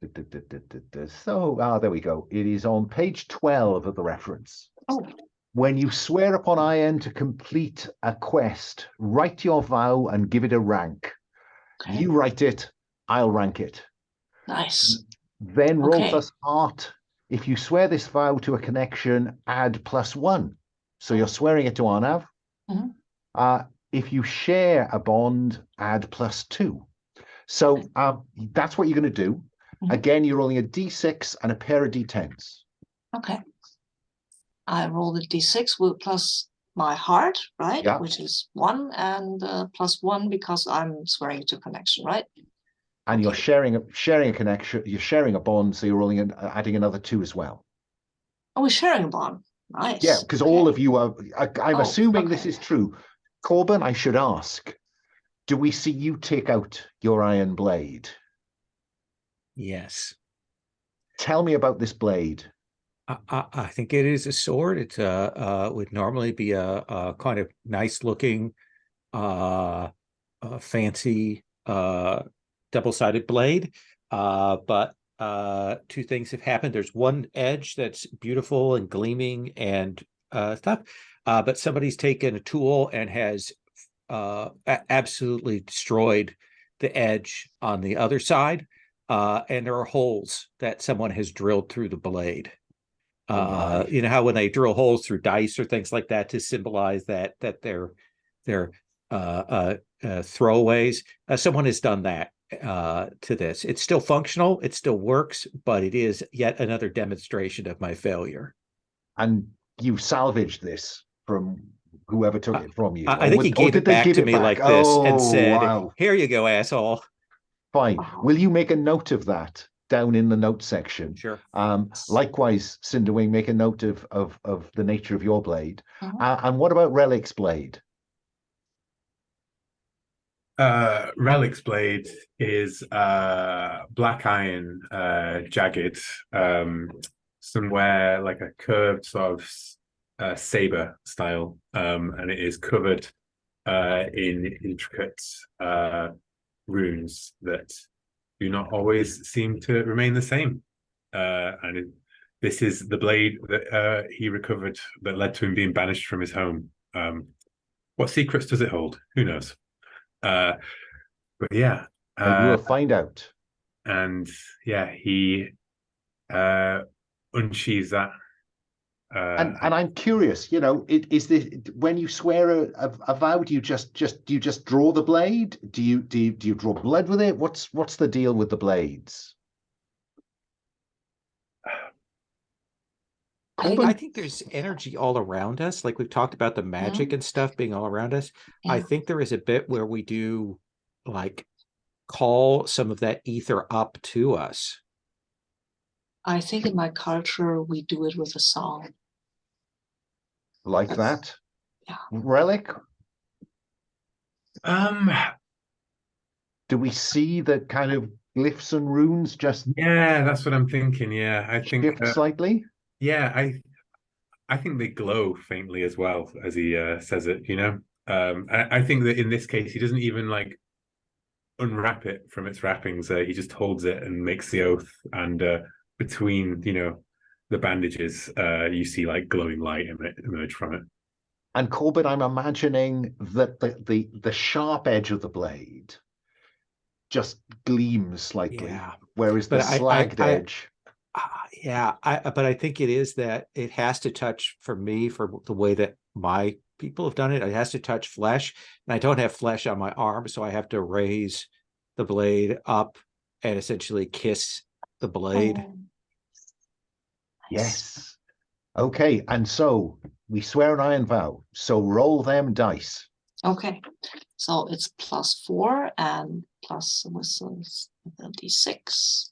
So, there we go. It is on page 12 of the reference. Oh, When you swear upon iron to complete a quest, write your vow and give it a rank. okay. You write it, I'll rank it. Nice. Then roll Okay. plus heart. If you swear this vow to a connection, add +1. So you're swearing it to Arnav. Mhm. If you share a bond, add +2. So that's what you're going to do. Mhm. Again, you're rolling a d6 and a pair of d10s. Okay. I roll the d6 with plus my heart, right? Yeah. Which is 1 and +1 because I'm swearing to connection, right? And you're Okay. sharing a connection. You're sharing a bond, so you're rolling adding another 2 as well. Oh, we're sharing a bond. Nice. Yeah, because Okay. all of you are. I'm Oh, assuming this okay. is true. Corben, I should ask. Do we see you take out your iron blade? Yes. Tell me about this blade. I think it is a sword. It would normally be a kind of nice looking, fancy double-sided blade. But two things have happened. There's one edge that's beautiful and gleaming and stuff, but somebody's taken a tool and has absolutely destroyed the edge on the other side. And there are holes that someone has drilled through the blade. Right. You know how when they drill holes through dice or things like that to symbolize that they're throwaways. Someone has done that to this. It's still functional, it still works, but it is yet another demonstration of my failure. And you salvaged this from whoever took it from you. I think he gave it back to me like this and said, wow. "Here you go, asshole." Fine. Wow. Will you make a note of that down in the notes section? Sure. Likewise, Cinderwing, make a note of the nature of your blade. Mhm. And what about Relic's blade? Relic's blade is black iron, jagged, somewhere like a curved sort of saber style, and it is covered in intricate runes that do not always seem to remain the same. This is the blade that he recovered that led to him being banished from his home. What secrets does it hold? Who knows? But yeah, You will find out. and yeah, he unsheathes that. And I'm curious, is this when you swear a vow, do you just draw the blade? Do you draw blood with it? What's the deal with the blades? I think there's energy all around us. Like we've talked about the magic and stuff being all around us. Yeah. I think there is a bit where we do like call some of that ether up to us. I think in my culture we do it with a song. Like That's- that? Yeah. Relic? Do we see the kind of glyphs and runes just Yeah, that's what I'm thinking. Yeah, I think shift slightly? yeah, I think they glow faintly as well as he says it, I think that in this case he doesn't even like unwrap it from its wrappings. He just holds it and makes the oath, and between the bandages you see like glowing light emerge from it. And Corben, I'm imagining that the sharp edge of the blade just gleams slightly, Yeah. whereas the But slagged edge. But I think it is that it has to touch, for me, for the way that my people have done it, it has to touch flesh, and I don't have flesh on my arm, so I have to raise the blade up and essentially kiss the blade. Oh, Yes. Okay, and so we swear an iron vow. So roll them dice. okay. So it's +4 and plus whistles d6.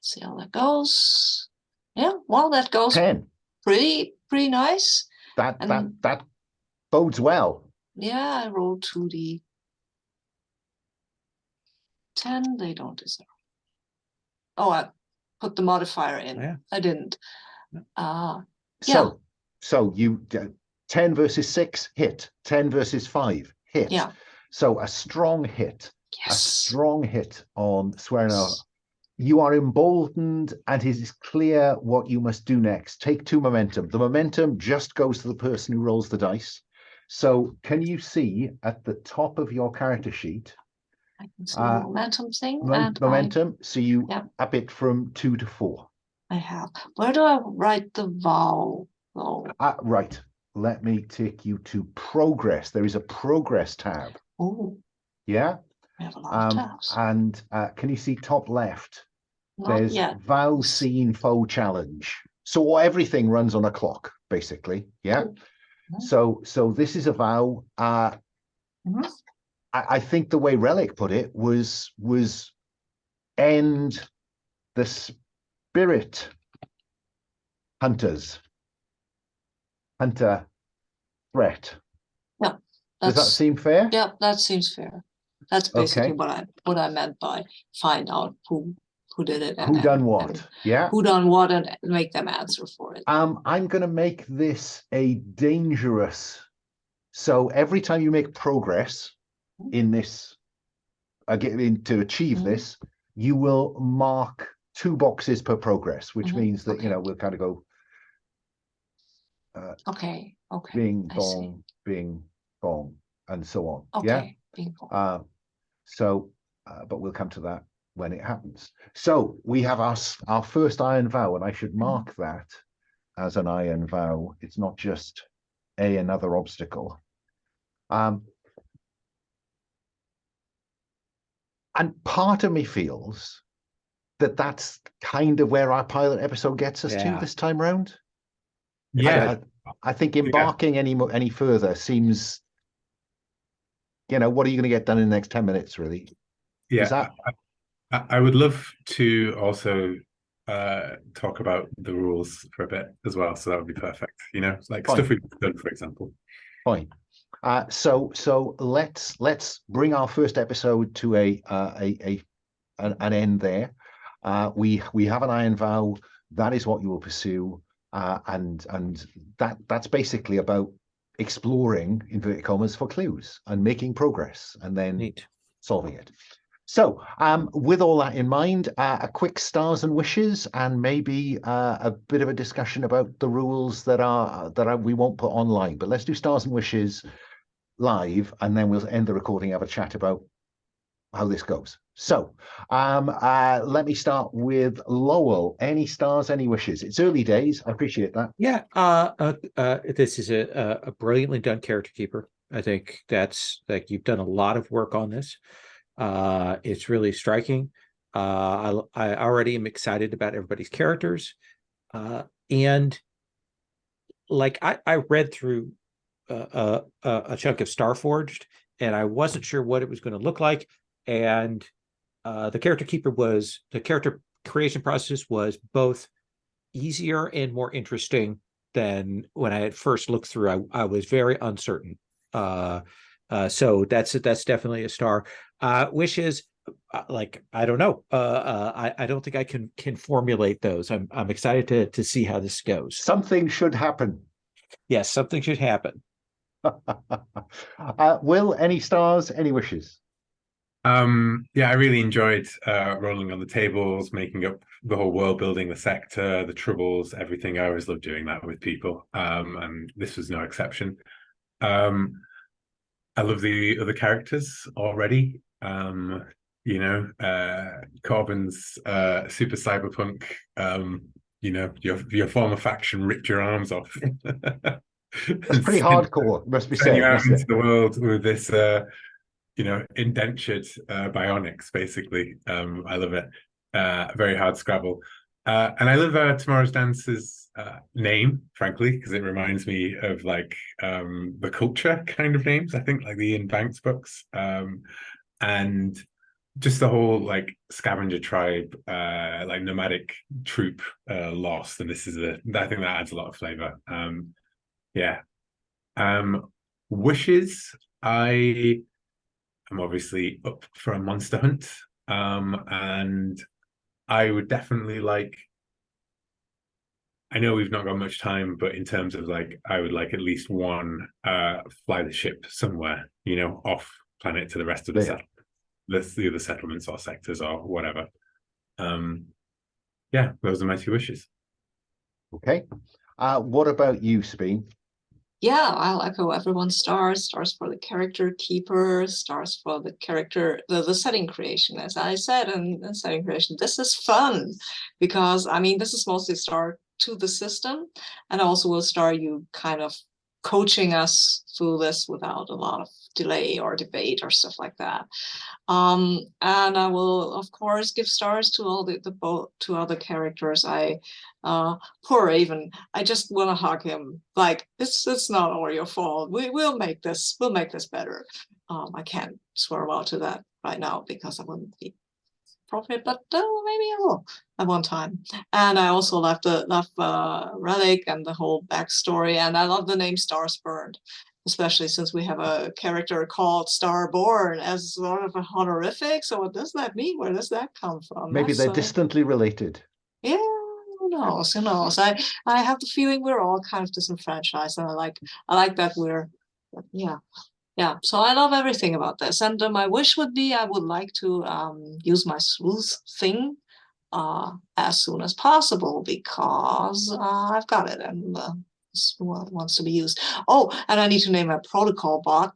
See how that goes. Yeah, well, that goes 10. pretty nice. That bodes well. Yeah, I rolled 2d10. They don't deserve. Oh, I put the modifier in. Yeah. I didn't. So you 10 versus 6 hit. 10 versus 5 hit. Yeah. So a strong hit. Yes. A strong hit on swearing you are emboldened, and it is clear what you must do next. Take 2 momentum. The momentum just goes to the person who rolls the dice. So can you see at the top of your character sheet? I can see the momentum thing. And momentum. So you yeah. up it from 2 to 4. I have. Where do I write the vow, though? Right. Let me take you to progress. There is a progress tab. Oh. Yeah. We have a lot of tabs. And can you see top left? Not There's yet. vow, scene, foe, challenge. So everything runs on a clock, basically. Yeah. Cool. So this is a vow. I think the way Relic put it was end the spirit hunter threat. Yeah. Does that seem fair? Yeah, that seems fair. That's basically what I meant by find out who did it, who done what. Yeah. Who done what, and make them answer for it. I'm going to make this a dangerous. So every time you make progress in this, to achieve this, you will mark 2 boxes per progress, which means that we'll kind of go. Okay. Bing bong, bing bong, and so on. Okay. Yeah. Bing bong. But we'll come to that when it happens. So we have our first Iron Vow, and I should mark that as an Iron Vow. It's not just another obstacle. And part of me feels that that's kind of where our pilot episode gets us to this time round. Yeah. I think embarking any further seems, what are you going to get done in the next 10 minutes, really? Yeah. I would love to also talk about the rules for a bit as well. So that would be perfect. Like Fine. Stuff we've done, for example. Fine. So let's bring our first episode to an end there. We have an Iron Vow. That is what you will pursue, and that's basically about exploring, inverted commas, for clues and making progress, and then solving it. So, with all that in mind, a quick stars and wishes, and maybe a bit of a discussion about the rules that we won't put online. But let's do stars and wishes live, and then we'll end the recording, have a chat about how this goes. So let me start with Lowell. Any stars, any wishes? It's early days. I appreciate that. Yeah. This is a brilliantly done character keeper. I think that's like, you've done a lot of work on this. It's really striking. I already am excited about everybody's characters. And like I read through a chunk of Starforged, and I wasn't sure what it was going to look like. And the character creation process was both easier and more interesting than when I had first looked through. I was very uncertain. So that's definitely a star. Wishes, like, I don't know. I don't think I can formulate those. I'm excited to see how this goes. Something should happen. Yes, something should happen. Will, any stars, any wishes? Yeah, I really enjoyed rolling on the tables, making up the whole world building, the sector, the troubles, everything. I always love doing that with people, and this was no exception. I love the other characters already. Corben's super cyberpunk. Your former faction ripped your arms off. That's pretty hardcore, must be said. You out into the world with this indentured bionics, basically. I love it. Very hard Scrabble. And I love Tomorrow's Dance's name, frankly, because it reminds me of like the culture kind of names, I think, like the Ian Banks books. And just the whole like scavenger tribe, like nomadic troop lost. And this is I think that adds a lot of flavor. Wishes, I'm obviously up for a monster hunt, and I would definitely like, I know we've not got much time, but in terms of like, I would like at least one fly the ship somewhere, off planet to the rest of the other settlements or sectors or whatever. Yeah, those are my 2 wishes. Okay. What about you, Sabine? Yeah, I'll echo everyone's stars. Stars for the character keeper, stars for the character, the setting creation. As I said in setting creation, this is fun because I mean, this is mostly star to the system, and also will star you kind of coaching us through this without a lot of delay or debate or stuff like that. And I will of course give stars to all the both to other characters. Poor Raven, I just want to hug him. Like it's not all your fault. We'll make this better. I can't swear well to that right now because I wouldn't be appropriate, but maybe I will at one time. And I also love Relic and the whole backstory, and I love the name Starspurned, especially since we have a character called Starborn as sort of a honorific. So what does that mean? Where does that come from? Maybe they're distantly related. Yeah, who knows? Who knows? I have the feeling we're all kind of disenfranchised, and I like that we're yeah. Yeah, so I love everything about this. And my wish would be I would like to use my sleuth thing as soon as possible because I've got it and wants to be used. Oh, and I need to name a protocol bot.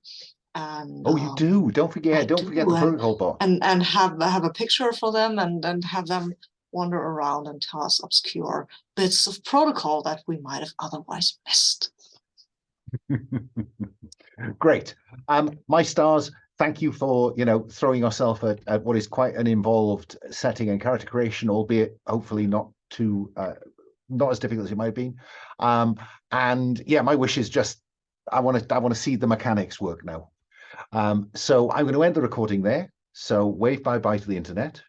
And oh, you do. Don't forget. Don't forget the protocol bot. And have a picture for them and have them wander around and tell us obscure bits of protocol that we might have otherwise missed. Great. My stars, thank you for throwing yourself at what is quite an involved setting and character creation, albeit hopefully not too not as difficult as it might have been. And yeah, my wish is just I want to see the mechanics work now. So I'm going to end the recording there. So wave bye to the internet.